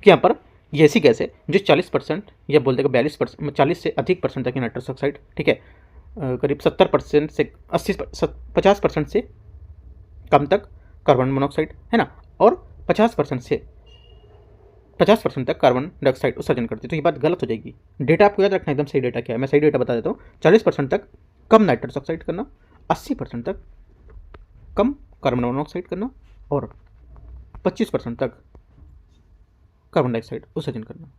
कि यहाँ पर ये ऐसी गैस है जो 40% या बोल देगा 42%, 40 से अधिक परसेंट तक की नाइट्रस ऑक्साइड, ठीक है, करीब 70% से 50% से कम तक कार्बन मोनोऑक्साइड है ना, और 50% तक कार्बन डाइऑक्साइड उत्सर्जन करती है। तो ये बात गलत हो जाएगी। डेटा आपको याद रखना, एकदम सही डेटा क्या है, मैं सही डेटा बता देता हूँ। 40% तक कम नाइट्रस ऑक्साइड करना, 80% तक कम कार्बन मोनोऑक्साइड करना और 25% तक कार्बन डाइऑक्साइड उत्सर्जन करना।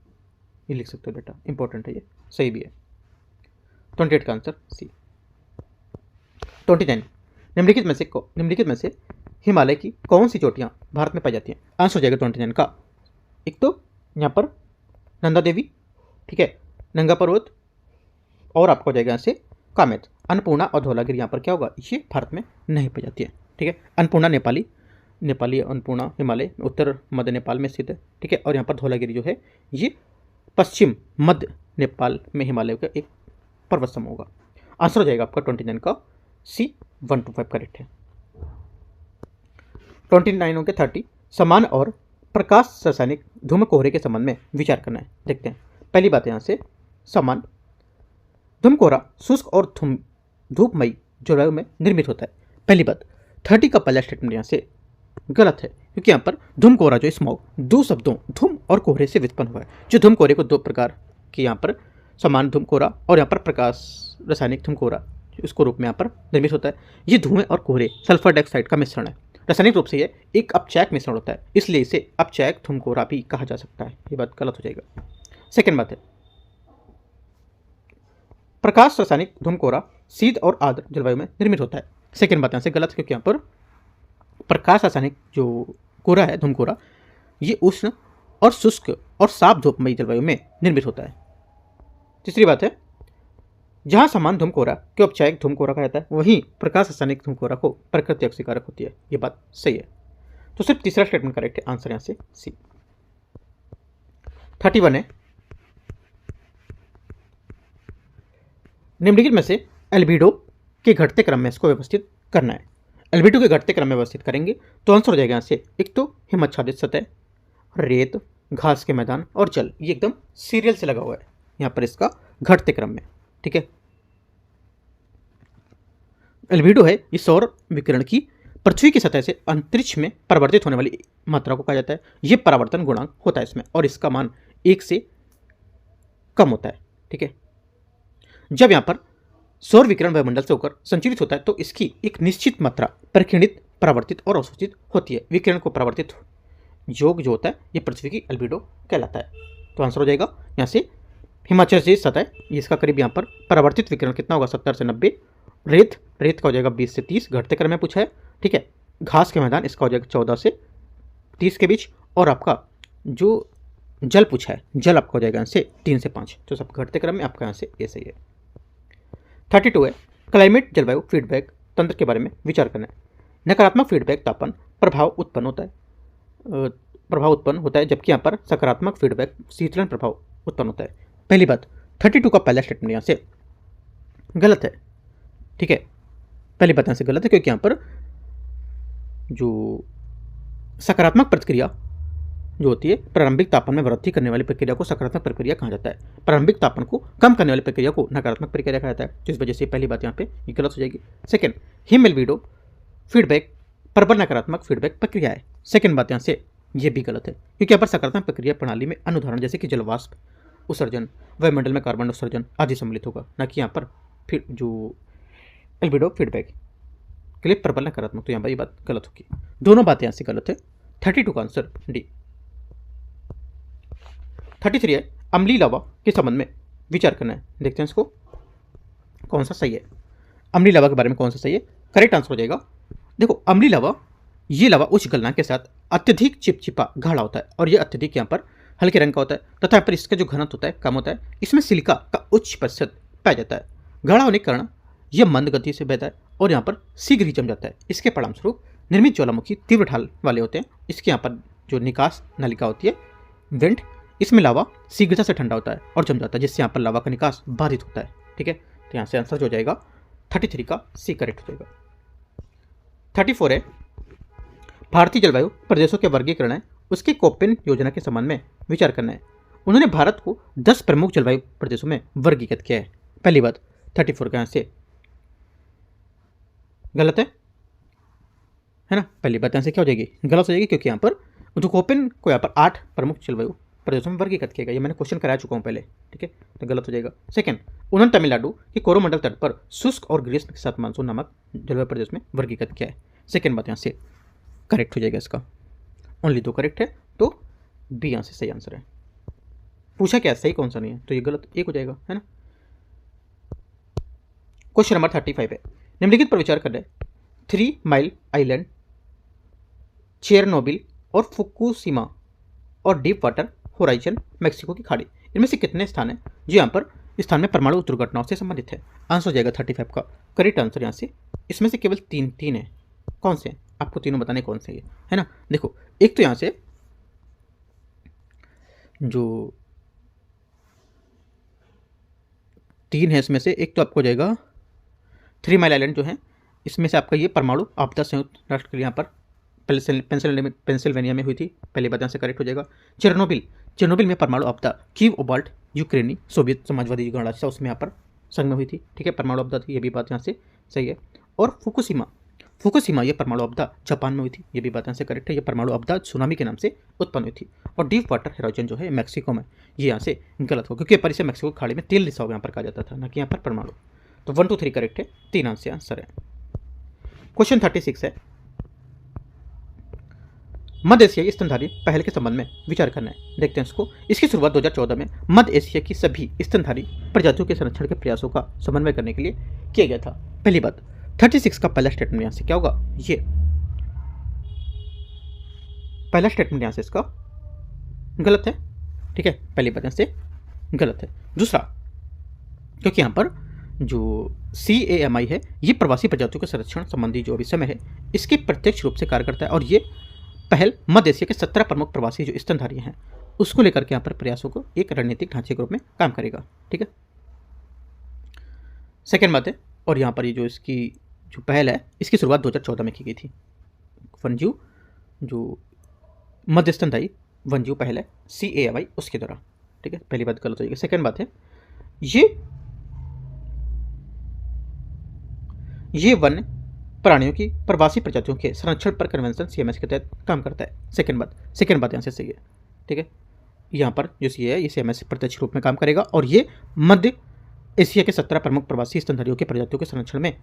ये लिख सकते हो डेटा, इंपॉर्टेंट है, ये सही भी है। 28 का आंसर सी। 29, निम्नलिखित में से हिमालय की कौन सी चोटियाँ भारत में पाई जाती हैं? आंसर हो जाएगा 29 का, एक तो यहाँ पर नंदा देवी, ठीक है, नंगा पर्वत, और आपका हो जाएगा यहाँ से कामेत। अन्नपूर्णा और धौलागिरी यहाँ पर क्या होगा, ये भारत में नहीं पाई जाती है, ठीक है। अन्नपूर्णा नेपाली अन्नपूर्णा हिमालय उत्तर मध्य नेपाल में स्थित है, ठीक है, और यहाँ पर धौलागिरी जो है ये पश्चिम मध्य नेपाल में हिमालय का एक पर्वत समूह होगा। आंसर हो जाएगा आपका 29 का सी, 1 to 5 करेक्ट है। 29 हो गया। 30, समान और प्रकाश रासायनिक धूम कोहरे के संबंध में विचार करना है। देखते हैं, पहली बात यहाँ से समान धूम कोहरा शुष्क और धूपमयी जलवायु में निर्मित होता है। पहली बात 30 का पहला स्टेटमेंट यहाँ से गलत है, क्योंकि यहाँ पर धूम कोहरा जो स्मॉग दो शब्दों धूम और कोहरे से व्युत्पन्न हुआ है। जो धूम कोहरे को दो प्रकार की यहाँ पर समान धूम कोहरा और यहाँ पर प्रकाश रासायनिक धूम कोहरा इसको रूप में यहाँ पर निर्मित होता है। ये धुएं और कोहरे सल्फर डाइऑक्साइड का मिश्रण है। रासायनिक रूप से ये एक अपचयक मिश्रण होता है, इसलिए इसे अपचयक धूम कोहरा भी कहा जा सकता है। ये बात गलत हो जाएगा। सेकेंड बात है, प्रकाश रासायनिक धूम कोहरा शीत और आर्द्र जलवायु में निर्मित होता है। सेकेंड बात यहाँ से गलत, क्योंकि यहाँ पर प्रकाश रासायनिक जो कोहरा है धूम कोहरा ये उष्ण और शुष्क और साफ धूपमयी जलवायु में निर्मित होता है। तीसरी बात है, जहाँ समान धूम कोहरा को औपचारिक धूम कोहरा कहा जाता है, वहीं प्रकाश रासायनिक धूम कोहरा को प्रकृति अक्षीकारक होती है। ये बात सही है, तो सिर्फ तीसरा स्टेटमेंट करेक्ट है। आंसर यहाँ से सी। 31 है, निम्नलिखित में से एल्बिडो के घटते क्रम में इसको व्यवस्थित करना है। एल्बिडो के घटते क्रम में व्यवस्थित करेंगे तो आंसर हो जाएगा यहाँ से, एक तो हिमाच्छादित सतह, रेत, घास के मैदान और जल। ये एकदम सीरियल से लगा हुआ है यहाँ पर इसका घटते क्रम में, ठीक है। एल्बिडो है ये सौर विकिरण की पृथ्वी की सतह से अंतरिक्ष में परावर्तित होने वाली मात्रा को कहा जाता है। ये परावर्तन गुणांक होता है इसमें, और इसका मान 1 से कम होता है, ठीक है। जब यहाँ पर सौर विकिरण वायुमंडल से होकर संचरित होता है तो इसकी एक निश्चित मात्रा परिकिरणित, परावर्तित और अवशोषित होती है। विकिरण को परावर्तित योग जो होता है ये पृथ्वी की एल्बिडो कहलाता है। तो आंसर हो जाएगा यहाँ से हिमाचल से सतह, इसका करीब यहाँ पर परावर्तित विकिरण कितना होगा, 70 से 90। रेत का हो जाएगा 20 से 30, घटते क्रम में पूछा है, ठीक है। घास के मैदान इसका हो जाएगा 14 से 30 के बीच, और आपका जो जल पूछा है जल आपका हो जाएगा यहाँ से 3 से 5। तो सब घटते क्रम में आपका यहाँ से ये सही है। 32 है, क्लाइमेट जलवायु फीडबैक तंत्र के बारे में विचार करना है। नकारात्मक फीडबैक तापमान प्रभाव उत्पन्न होता है जबकि यहाँ पर सकारात्मक फीडबैक शीतलन प्रभाव उत्पन्न होता है। पहली बात 32 का पहला स्टेटमेंट यहाँ से गलत है, ठीक है। पहली बात यहाँ से गलत है क्योंकि यहाँ पर जो सकारात्मक प्रतिक्रिया जो होती है प्रारंभिक तापमान में वृद्धि करने वाली प्रक्रिया को सकारात्मक प्रक्रिया कहा जाता है। प्रारंभिक तापमान को कम करने वाली प्रक्रिया को नकारात्मक प्रक्रिया कहा जाता है, जिस वजह से पहली बात यहाँ पे ये गलत हो जाएगी। सेकंड, हिम एल्बिडो फीडबैक प्रबल नकारात्मक फीडबैक प्रक्रिया है। सेकंड बात यहाँ से ये भी गलत है क्योंकि यहाँ पर सकारात्मक प्रक्रिया प्रणाली में अनुदाहरण जैसे कि जलवाष्प उत्सर्जन, वायुमंडल में कार्बन उत्सर्जन आदि सम्मिलित होगा, न कि यहाँ पर फिर जो एल्बिडो फीडबैक के लिए प्रबल नकारात्मक। तो यहाँ पर ये बात गलत होगी। दोनों बातें यहाँ से गलत है। 32 का आंसर डी। 33 है अम्लीय लावा के संबंध में विचार करना है। देखते हैं इसको कौन सा सही है। अम्लीय लावा के बारे में कौन सा सही है? करेक्ट आंसर हो जाएगा, देखो अम्लीय लावा, ये लावा उच्च गलनांक के साथ अत्यधिक चिपचिपा गाढ़ा होता है और ये अत्यधिक यहाँ पर हल्के रंग का होता है तथा यहाँ पर इसका जो घनत्व होता है कम होता है। इसमें सिलिका का उच्च प्रतिशत पाया जाता है। गाढ़ा होने के कारण यह मंद गति से बहता है और यहाँ पर शीघ्र ही जम जाता है। इसके परिणामस्वरूप निर्मित ज्वालामुखी तीव्र ढाल वाले होते हैं। इसके यहाँ पर जो निकास नलिका होती है वेंट, इसमें लावा शीघ्रता से ठंडा होता है और जम जाता है, जिससे यहाँ पर लावा का निकास बाधित होता है, ठीक है। तो यहाँ से आंसर जो हो जाएगा 33 का सी करेक्ट हो जाएगा। 34 है भारतीय जलवायु प्रदेशों के वर्गीकरण है, उसकी कोपेन योजना के संबंध में विचार करना है। उन्होंने भारत को 10 प्रमुख जलवायु प्रदेशों में वर्गीकृत किया है। पहली बात 34 का यहाँ से गलत है ना। पहली बात यहाँ से क्या हो जाएगी? गलत हो जाएगी क्योंकि यहाँ पर जो कोपेन को यहाँ पर 8 प्रमुख जलवायु प्रदेशों में वर्गीकृत किया गया। ये मैंने क्वेश्चन करा चुका हूँ पहले, ठीक है, तो गलत हो जाएगा। सेकंड, उन्होंने तमिलनाडु के कोरोमंडल तट पर शुष्क और ग्रीष्म के साथ मानसून नामक जलवायु प्रदेश में वर्गीकृत किया है। सेकंड बात यहाँ से करेक्ट हो जाएगा। इसका ओनली 2 करेक्ट है, तो बी यहाँ से सही आंसर है। पूछा क्या सही कौन सा नहीं है, तो ये गलत 1 हो जाएगा, है ना। क्वेश्चन नंबर 35 है, निम्नलिखित पर विचार कर रहे 3 माइल आइलैंड, चेरनोबिल और फुकुशिमा और डीप वाटर होराइजन मैक्सिको की खाड़ी, इनमें से कितने स्थान है जो यहाँ पर स्थान में परमाणु दुर्घटनाओं से संबंधित है? आंसर हो जाएगा 35 का करेक्ट आंसर यहाँ से। इसमें से केवल 3 है। कौन से हैं आपको तीनों बताने कौन से है ना। देखो एक तो यहाँ से जो 3 है, इसमें से एक तो आपको हो जाएगा 3 माइल आइलैंड जो है, इसमें से आपका ये परमाणु आपदा संयुक्त राष्ट्र के लिए यहाँ पर पेंसिल्वेनिया में हुई थी। पहली बात यहाँ से करेक्ट हो जाएगा। चेरनोबिल में परमाणु आपदा कीव ओबाल्ट यूक्रेनी सोवियत समाजवादी गणराज्य था, उसमें यहाँ पर संग में हुई थी, ठीक है, परमाणु आपदा थी, ये भी बात यहाँ से सही है। और फुकुशिमा ये परमाणु आपदा जापान में हुई थी, ये भी बात यहाँ से करेक्ट है। ये परमाणु आपदा सुनामी के नाम से उत्पन्न हुई थी। और डीप वाटर होराइजन जो है मैक्सिको में, ये यहाँ से गलत हो क्योंकि पर इसे मैक्सिको खाड़ी में तेल रिसाव यहाँ पर कहा जाता था, ना कि यहाँ पर परमाणु। तो 1 2 3 करेक्ट है, 3 आंसर है। क्वेश्चन 36 है, मध्य एशियाई स्तनधारी पहल के संबंध में विचार करना है। देखते हैं इसको। इसकी शुरुआत 2014 में मध्य एशिया की सभी स्तनधारी प्रजातियों के संरक्षण के प्रयासों का समन्वय करने के लिए किया गया था। पहली बात 36 का पहला स्टेटमेंट यहाँ से क्या होगा? ये पहला स्टेटमेंट यहाँ से इसका गलत है, ठीक है, पहली बात यहाँ से गलत है। दूसरा, क्योंकि यहाँ पर जो CAMI है ये प्रवासी प्रजातियों के संरक्षण संबंधी जो विषय में है इसके प्रत्यक्ष रूप से कार्य करता है और ये पहल मध्य एशिया के 17 प्रमुख प्रवासी जो स्तनधारी हैं उसको लेकर के यहाँ पर प्रयासों को एक रणनीतिक ढांचे के रूप में काम करेगा, ठीक है। सेकेंड बात है, और यहाँ पर ये जो इसकी जो पहल है इसकी शुरुआत 2014 में की गई थी। वन्यजीव जो मध्य स्तनधारी वन्यजीव पहल है CAMI उसके द्वारा, ठीक है, पहली बात गलत हो जाएगी। सेकेंड बात है, ये वन प्राणियों की प्रवासी प्रजातियों के संरक्षण पर कन्वेंशन CMS के तहत काम करता है। सेकेंड बात यहाँ से सही है, ठीक है। यहाँ पर जो सी है ये CMS प्रत्यक्ष रूप में काम करेगा और ये मध्य एशिया के 17 प्रमुख प्रवासी स्तनधारियों के प्रजातियों के संरक्षण में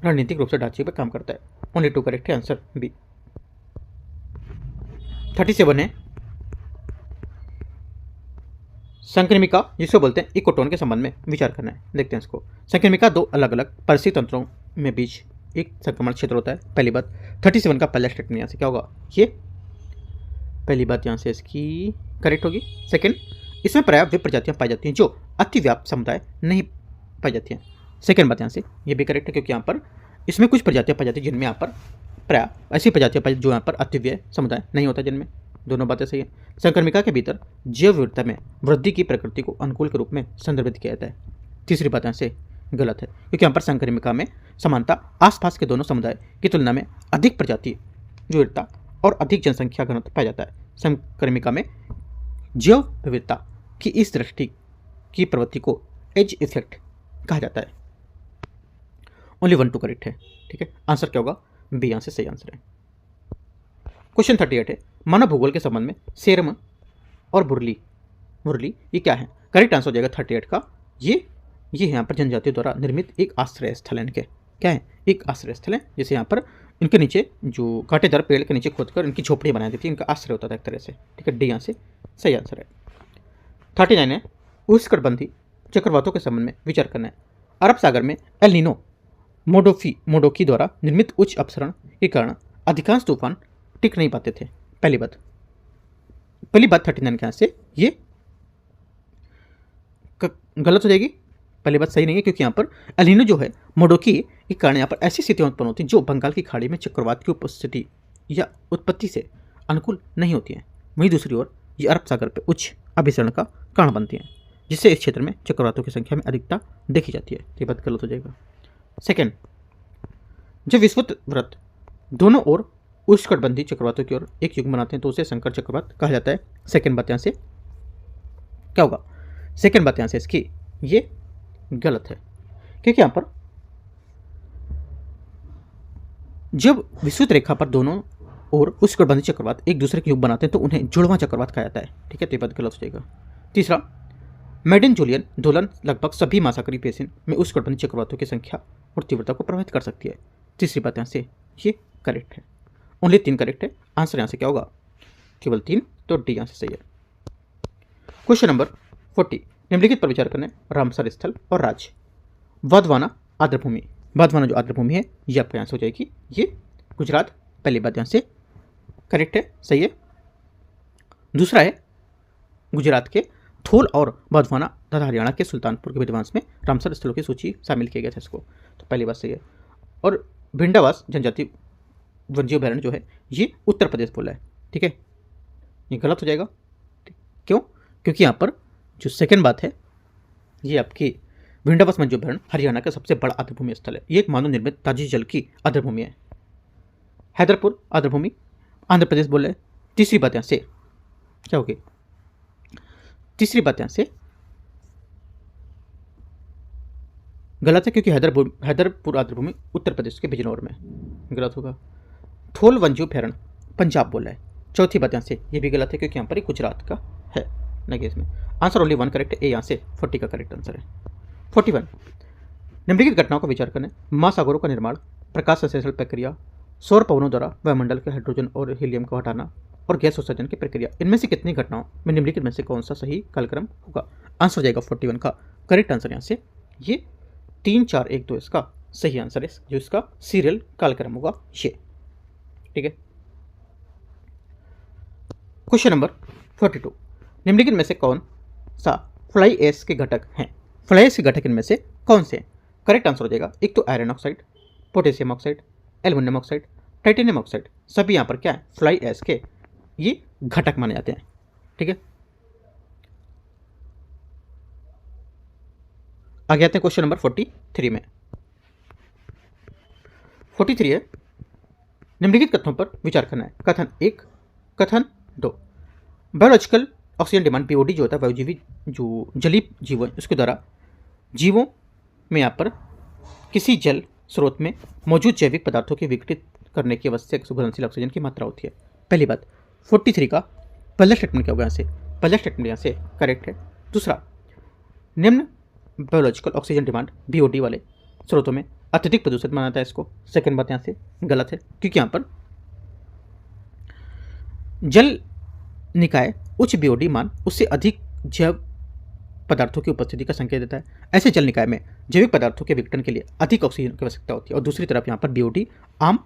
रणनीतिक रूप से ढांचे पर काम करता है। ओनली 2 करेक्ट है, आंसर बी। 37 है, संक्रमिका जिसको बोलते हैं इकोटोन के संबंध में विचार करना है। देखते हैं इसको। संक्रमिका 2 अलग अलग परिस्थिति तंत्रों में बीच एक संक्रमण क्षेत्र होता है। पहली बात 37 का पहला स्टेटमेंट यहाँ से क्या होगा? ये पहली बात यहाँ से इसकी करेक्ट होगी। सेकंड, इसमें पर्याप्त वे प्रजातियाँ पाई जाती हैं जो अतिव्याप्त समुदाय नहीं पाई जाती हैं। सेकेंड बात यहाँ से ये भी करेक्ट है, क्योंकि यहाँ पर इसमें कुछ प्रजातियाँ पाई जाती है जिनमें यहाँ पर प्राय ऐसी प्रजातियाँ पाई जो यहाँ पर अतिव्यय समुदाय नहीं होता जिनमें। दोनों बातें सही है। संक्रमिका के भीतर जैव विविधता में वृद्धि की प्रकृति को अनुकूल के रूप में संदर्भित किया जाता है। तीसरी बात यहाँ से गलत है, क्योंकि यहाँ पर संक्रमिका में समानता आसपास के दोनों समुदाय की तुलना में अधिक प्रजाति विविधता और अधिक जनसंख्या घनत्व पाया जाता है। संक्रमिका में जैव विविधता की इस दृष्टि की प्रवृत्ति को एज इफेक्ट कहा जाता है। ओनली 1 2 करेक्ट है। ठीक है, आंसर क्या होगा? बी यहाँ से सही आंसर है। क्वेश्चन 38 है, मानव भूगोल के संबंध में सेरम और मुरली ये क्या है? करेक्ट आंसर हो जाएगा 38 का, ये यहाँ पर जनजातियों द्वारा निर्मित एक आश्रय स्थल है। इनके क्या है? एक आश्रय स्थल है, जैसे यहाँ पर इनके नीचे जो कांटेदार पेड़ के नीचे खोदकर इनकी झोपड़ी बनाई देती थी, इनका आश्रय होता था एक तरह से। ठीक है, डी यहाँ से सही आंसर है। 39 है, उष्णकटिबंधीय चक्रवातों के संबंध में विचार करना है। अरब सागर में एल नीनो मोडोकी द्वारा निर्मित उच्च अपसरण के कारण अधिकांश तूफान टिक नहीं पाते थे। पहली बात 39 के यहाँ से ये गलत हो जाएगी। पहली बात सही नहीं है, क्योंकि यहाँ पर एल नीनो जो है मोडोकी के कारण यहाँ पर ऐसी स्थितियाँ उत्पन्न होती हैं जो बंगाल की खाड़ी में चक्रवात की उपस्थिति या उत्पत्ति से अनुकूल नहीं होती हैं। वहीं दूसरी ओर ये अरब सागर पर उच्च अभिसरण का कारण बनती हैं, जिससे इस क्षेत्र में चक्रवातों की संख्या में अधिकता देखी जाती है। ये बात गलत हो जाएगा। सेकेंड, जब विषुववृत्त दोनों ओर उष्णकटिबंधीय चक्रवातों की ओर एक युग्म बनाते हैं तो उसे संकर चक्रवात कहा जाता है। सेकेंड बात यहाँ से क्या होगा? सेकेंड बात यहाँ से इसकी ये गलत है, क्योंकि यहाँ पर जब विषुवत रेखा पर दोनों ओर उष्णकटिबंधीय चक्रवात एक दूसरे के युग बनाते हैं तो उन्हें जुड़वां चक्रवात कहा जाता है। ठीक है, तो ये बात गलत हो जाएगा। तीसरा, मेडन जूलियन दोलन लगभग सभी महासागरीय बेसिन में उष्णकटिबंधीय चक्रवातों की संख्या और तीव्रता को प्रभावित कर सकती है। तीसरी बात यहाँ से ये करेक्ट है। ओनली 3 करेक्ट है। आंसर यहाँ से क्या होगा? केवल 3, तो डी यहाँ से सही है। क्वेश्चन नंबर 40, निम्नलिखित पर विचार करना है। रामसर स्थल और राज्य वाधवाना आर्द्रभूमि। वाधवाना जो आर्द्रभूमि है ये आपका आंसर हो जाएगी ये गुजरात। पहली बात यहाँ से करेक्ट है, सही है। दूसरा है गुजरात के थोल और वाधवाना तथा हरियाणा के सुल्तानपुर के विद्वांस में रामसर स्थलों की सूची शामिल किया गया था इसको, तो पहली बात सही है। और भिंडावास जनजाति वन्यजीव अभयारण्य जो है ये उत्तर प्रदेश बोला है। ठीक है, ये गलत हो जाएगा। क्यों? क्योंकि यहाँ पर जो सेकंड बात है ये आपकी भिंडावास वन्यजीव अभयारण्य हरियाणा का सबसे बड़ा आर्द्रभूमि स्थल है। ये एक मानव निर्मित ताजी जल की आर्द्रभूमि है। हैदरपुर आर्द्रभूमि आंध्र प्रदेश बोला है। तीसरी बात यहाँ से क्या होगी? तीसरी बात यहाँ से गलत है, क्योंकि हैदरपुर आर्द्रभूमि उत्तर प्रदेश के बिजनौर में, गलत होगा। थोल वन्यजीव अभयारण्य पंजाब बोला है। चौथी बात यहाँ से ये भी गलत है, क्योंकि यहाँ पर गुजरात का है ना कि इसमें। आंसर ओनली 1 करेक्ट है, ए यहाँ से 40 का करेक्ट आंसर है। 41, निम्नलिखित घटनाओं का विचार करें। महासागरों का निर्माण, प्रकाश संश्लेषण प्रक्रिया, सौर पवनों द्वारा वायुमंडल के हाइड्रोजन और हीलियम को हटाना और गैस उत्सर्जन की प्रक्रिया, इनमें से कितनी घटनाओं में निम्नलिखित में से कौन सा सही कालक्रम होगा? आंसर हो जाएगा 41 का करेक्ट आंसर यहाँ से ये 3 4 1 2 इसका सही आंसर है, जो इसका सीरियल कालक्रम होगा ये। ठीक है, क्वेश्चन नंबर 42, निम्नलिखित में से कौन सा फ्लाई एश के घटक हैं? फ्लाई एश के घटक इनमें से कौन से? करेक्ट आंसर हो जाएगा एक तो iron oxide, potassium oxide, aluminium oxide, titanium oxide, सभी यहाँ पर क्या है? फ्लाई एश के ये घटक माने जाते हैं। ठीक है, आगे आते हैं क्वेश्चन नंबर 43 में। 43 है, निम्नलिखित कथनों पर विचार करना है। कथन 1, कथन 2, बायोलॉजिकल ऑक्सीजन डिमांड बीओडी जो होता है वायुजीवी जो जलीय जीव है उसके द्वारा जीवों में यहाँ पर किसी जल स्रोत में मौजूद जैविक पदार्थों के विघटित करने की आवश्यक सुघनशील ऑक्सीजन की मात्रा होती है। पहली बात 43 का पहला स्टेटमेंट क्या होगा? यहाँ से पहला स्टेटमेंट यहाँ से करेक्ट है। दूसरा, निम्न बायोलॉजिकल ऑक्सीजन डिमांड बीओडी वाले स्रोतों में अत्यधिक प्रदूषित माना जाता है इसको। सेकंड बात यहाँ से गलत है, क्योंकि यहाँ पर जल निकाय उच्च बीओडी मान उससे अधिक जैव पदार्थों की उपस्थिति का संकेत देता है। ऐसे जल निकाय में जैविक पदार्थों के विघटन के लिए अधिक ऑक्सीजन की आवश्यकता होती है। और दूसरी तरफ यहाँ पर बीओडी आम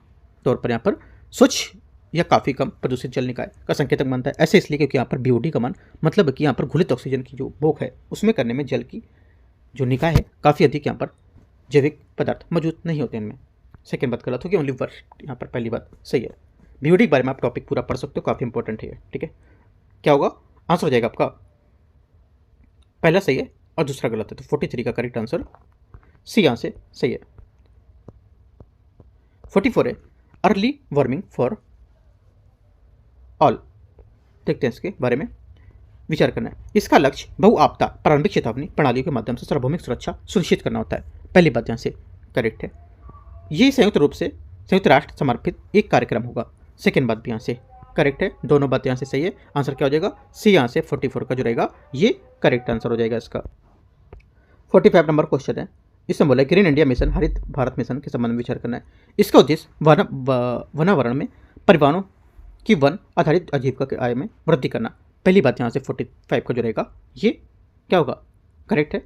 तौर पर यहाँ पर स्वच्छ या काफ़ी कम प्रदूषित जल निकाय का संकेतक बनता है। ऐसे इसलिए क्योंकि यहाँ पर बीओडी का मान मतलब है कि यहाँ पर घुलित ऑक्सीजन की जो बोक है उसमें करने में जल की जो निकाय है काफ़ी अधिक यहाँ पर जैविक पदार्थ मौजूद नहीं होते इनमें। सेकेंड बात गलत होगी, ओनली वर्स्ट यहाँ पर पहली बात सही है। बीओडी के बारे में आप टॉपिक पूरा पढ़ सकते हो, काफ़ी इंपॉर्टेंट है। ठीक है, क्या होगा आंसर हो जाएगा आपका पहला सही है और दूसरा गलत है, तो 43 का करेक्ट आंसर सी यहाँ से सही है। 44 है अर्ली वार्मिंग फॉर ऑल। देखते हैं इसके बारे में विचार करना है। इसका लक्ष्य बहुआपदा प्रारंभिक चेतावनी प्रणालियों के माध्यम से सार्वभौमिक सुरक्षा सुनिश्चित करना होता है। पहली बात यहाँ से करेक्ट है, ये संयुक्त रूप से संयुक्त राष्ट्र समर्पित एक कार्यक्रम होगा। सेकेंड बात भी यहाँ से करेक्ट है, दोनों बात यहाँ से सही है। आंसर क्या हो जाएगा सी यहाँ से 44 का जो रहेगा ये करेक्ट आंसर हो जाएगा इसका। 45 नंबर क्वेश्चन है, इसमें बोला ग्रीन इंडिया मिशन हरित भारत मिशन के संबंध में विचार करना है। इसका उद्देश्य वनावरण में परिवहनों की वन आधारित आजीविका के आय में वृद्धि करना। पहली बात यहाँ से 45 का जो रहेगा ये क्या होगा करेक्ट है।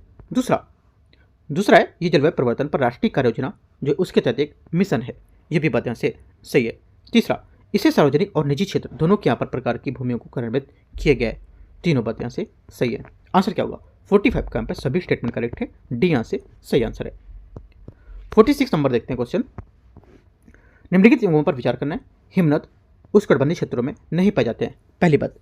दूसरा है ये जलवायु परिवर्तन पर राष्ट्रीय कार्य योजना जो उसके तहत एक मिशन है, ये भी बात यहाँ से सही है। तीसरा इसे सार्वजनिक और निजी क्षेत्र दोनों के यहाँ पर प्रकार की भूमियों को कार्यान्वित किया गया है। तीनों बात यहाँ से सही है। आंसर क्या होगा 45 का यहाँ पर सभी स्टेटमेंट करेक्ट है, डी यहाँ से सही आंसर है। 46 नंबर देखते हैं क्वेश्चन, निम्नलिखित युगों पर विचार करना है। हिमनद उष्णकटिबंधीय क्षेत्रों में नहीं पाए जाते हैं। पहली बात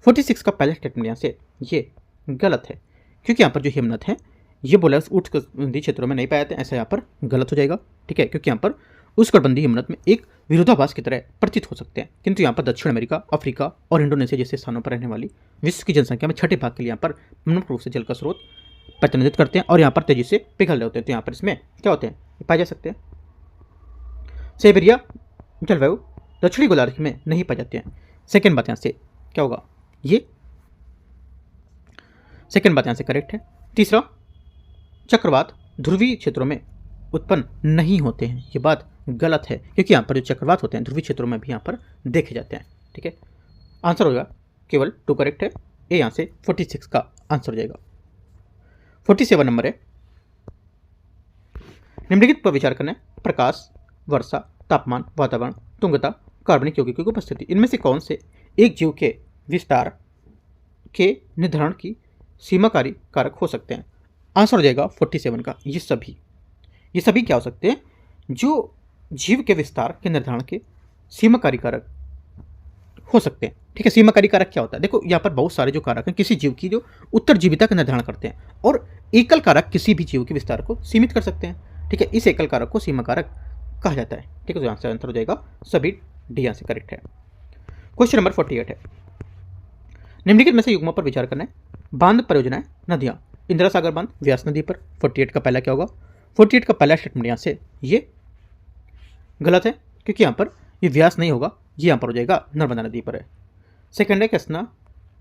46 का पहला स्टेटमेंट यहाँ से ये गलत है, क्योंकि यहाँ पर जो हिमनद है ये बोला उष्णकटिबंधीय क्षेत्रों में नहीं पाए जाते, ऐसा यहाँ पर गलत हो जाएगा। ठीक है, क्योंकि यहाँ पर उष्णकटिबंधीय हिमनद में एक विरोधाभास की तरह प्रतीत हो सकते हैं, किंतु यहाँ पर दक्षिण अमेरिका, अफ्रीका और इंडोनेशिया जैसे स्थानों पर रहने वाली विश्व की जनसंख्या में छठे भाग के लिए यहाँ पर प्रमुख रूप से जल का स्रोत प्रतिनिधित्व करते हैं और यहाँ पर तेजी से पिघल रहे होते हैं। तो यहाँ पर इसमें क्या होते हैं पाए जा सकते हैं। साइबेरिया जलवायु दक्षिणी गोलार्ध में नहीं पाए जाते हैं। सेकेंड बात यहाँ से क्या होगा ये सेकेंड बात यहाँ से करेक्ट है। तीसरा चक्रवात ध्रुवीय क्षेत्रों में उत्पन्न नहीं होते हैं, ये बात गलत है, क्योंकि यहाँ पर जो चक्रवात होते हैं ध्रुवीय क्षेत्रों में भी यहाँ पर देखे जाते हैं। ठीक है, आंसर होगा केवल 2 करेक्ट है, ए यहाँ से 46 का आंसर हो जाएगा। 47 नंबर है, निम्नलिखित पर विचार करना है। प्रकाश, वर्षा, तापमान, वातावरण, तुंगता, कार्बनिक यौगिकों की उपस्थिति, इनमें से कौन से एक जीव के विस्तार के निर्धारण की सीमाकारी कारक हो सकते हैं। आंसर हो जाएगा 47 का ये सभी क्या हो सकते हैं जो जीव के विस्तार के निर्धारण के सीमाकारी कारक हो सकते हैं। ठीक है, सीमाकारी कारक क्या होता है, देखो यहाँ पर बहुत सारे जो कारक हैं किसी जीव की जो उत्तरजीविता का निर्धारण करते हैं, और एकल कारक किसी भी जीव के विस्तार को सीमित कर सकते हैं। ठीक है, इस एकल कारक को सीमा कारक कहा जाता है। ठीक है, तो यहाँ से आंसर हो जाएगा सभी डी यहाँ से करेक्ट है। क्वेश्चन नंबर 48 है, निम्नलिखित में से युग्मों पर विचार करना है। बांध परियोजनाएं नदियां, इंदिरा सागर बांध व्यास नदी पर। 48 का पहला क्या होगा 48 का पहला स्टेटमेंट यहाँ से ये गलत है, क्योंकि यहाँ पर ये व्यास नहीं होगा, ये यहाँ पर हो जाएगा नर्मदा नदी पर है। सेकंड है कृष्णा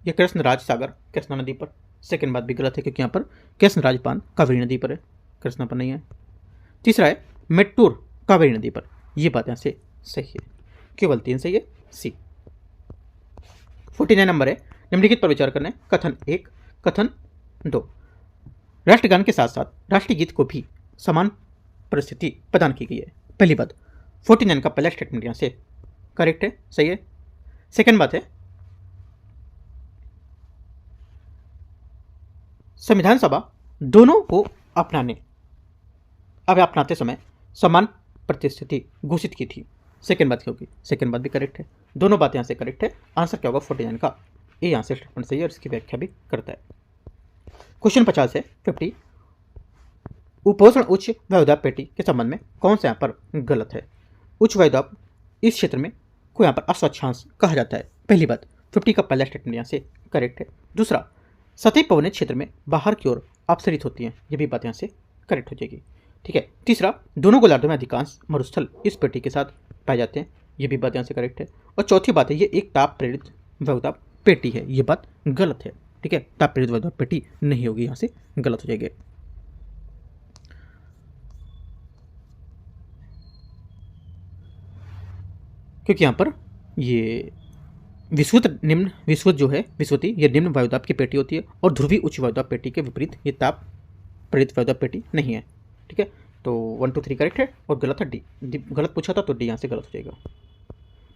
या कृष्णराज सागर कृष्णा नदी पर। सेकंड बात भी गलत है, क्योंकि यहाँ पर कृष्णराज बांध कावेरी नदी पर है, कृष्णा पर नहीं है। तीसरा है मेट्टूर कावेरी नदी पर, यह बात यहाँ से सही है, केवल 3 सही है, सी। 49 नंबर है, निम्नलिखित पर विचार करना है। कथन 1, कथन 2, राष्ट्रगान के साथ साथ राष्ट्रीय गीत को भी समान परिस्थिति प्रदान की गई है। पहली बात 49 का पहला स्टेटमेंट यहाँ से करेक्ट है, सही है। सेकंड बात है संविधान सभा दोनों को अपनाते समय समान परिस्थिति घोषित की थी। सेकंड बात क्या होगी, सेकंड बात भी करेक्ट है, दोनों बातें यहाँ से करेक्ट है। आंसर क्या होगा 49 का ए यहाँ से स्टेटमेंट सही है और इसकी व्याख्या भी करता है। क्वेश्चन 50 है 50, उपोषण उच्च वायुदाब पेटी के संबंध में कौन सा यहाँ पर गलत है। उच्च वायुदाब इस क्षेत्र में को यहाँ पर अस्वच्छांश कहा जाता है। पहली बात 50 का पहला स्टेटमेंट यहाँ से करेक्ट है। दूसरा सतही पवनें क्षेत्र में बाहर की ओर अपसरित होती हैं, ये भी बात यहाँ से करेक्ट हो जाएगी। ठीक है, तीसरा दोनों गोलार्धों में अधिकांश मरुस्थल इस पेटी के साथ पाए जाते हैं, ये भी बात यहाँ से करेक्ट है। और चौथी बात है ये एक ताप प्रेरित वायुदाब पेटी है, ये बात गलत है। ठीक है, ताप प्रेरित वायुदाब पेटी नहीं होगी, यहाँ से गलत हो जाएगी। क्योंकि यहाँ पर ये विश्वत जो है विश्वती ये निम्न वायुदाब की पेटी होती है और ध्रुवी उच्च वायुदाब पेटी के विपरीत ये ताप प्रेरित वायुदाब पेटी नहीं है। ठीक है, तो 1 2 3 करेक्ट है और गलत है डी गलत पूछा था तो डी यहाँ से गलत हो जाएगा।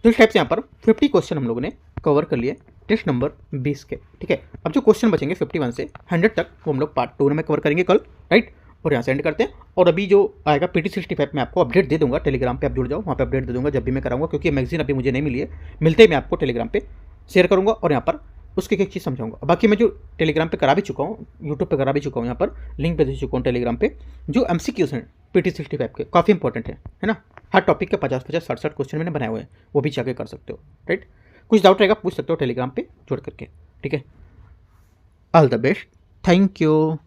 तो इस टाइप से यहाँ पर 50 क्वेश्चन हम लोगों ने कवर कर लिए टेस्ट नंबर 20 के। ठीक है, अब जो क्वेश्चन बचेंगे 51 से 100 तक वो हम लोग पार्ट 2 में कवर करेंगे कल, राइट। और यहाँ से एंड करते हैं। और अभी जो आएगा PT65 में आपको अपडेट दे दूंगा, टेलीग्राम पे आप जुड़ जाओ, वहाँ पे अपडेट दे दूंगा जब भी मैं कराऊंगा, क्योंकि मैगजीन अभी मुझे नहीं मिली है। मिलते ही मैं आपको टेलीग्राम पे शेयर करूंगा और यहाँ पर उसकी एक एक चीज़ समझाऊंगा। बाकी मैं जो टेलीग्राम पे करा भी चुका हूँ, यूट्यूब पे करा भी चुका हूँ, यहाँ पर लिंक पे दे चुका हूँ टेलीग्राम पे। जो MCQs हैं PT65 के काफ़ी इंपॉर्टेंट है ना। हर टॉपिक के 50-50 60-60 क्वेश्चन मैंने बनाए हुए हैं, वो भी जाके कर सकते हो, राइट। कुछ डाउट रहेगा पूछ सकते हो टेलीग्राम पे जुड़ करके, ठीक है। All the best, thank you.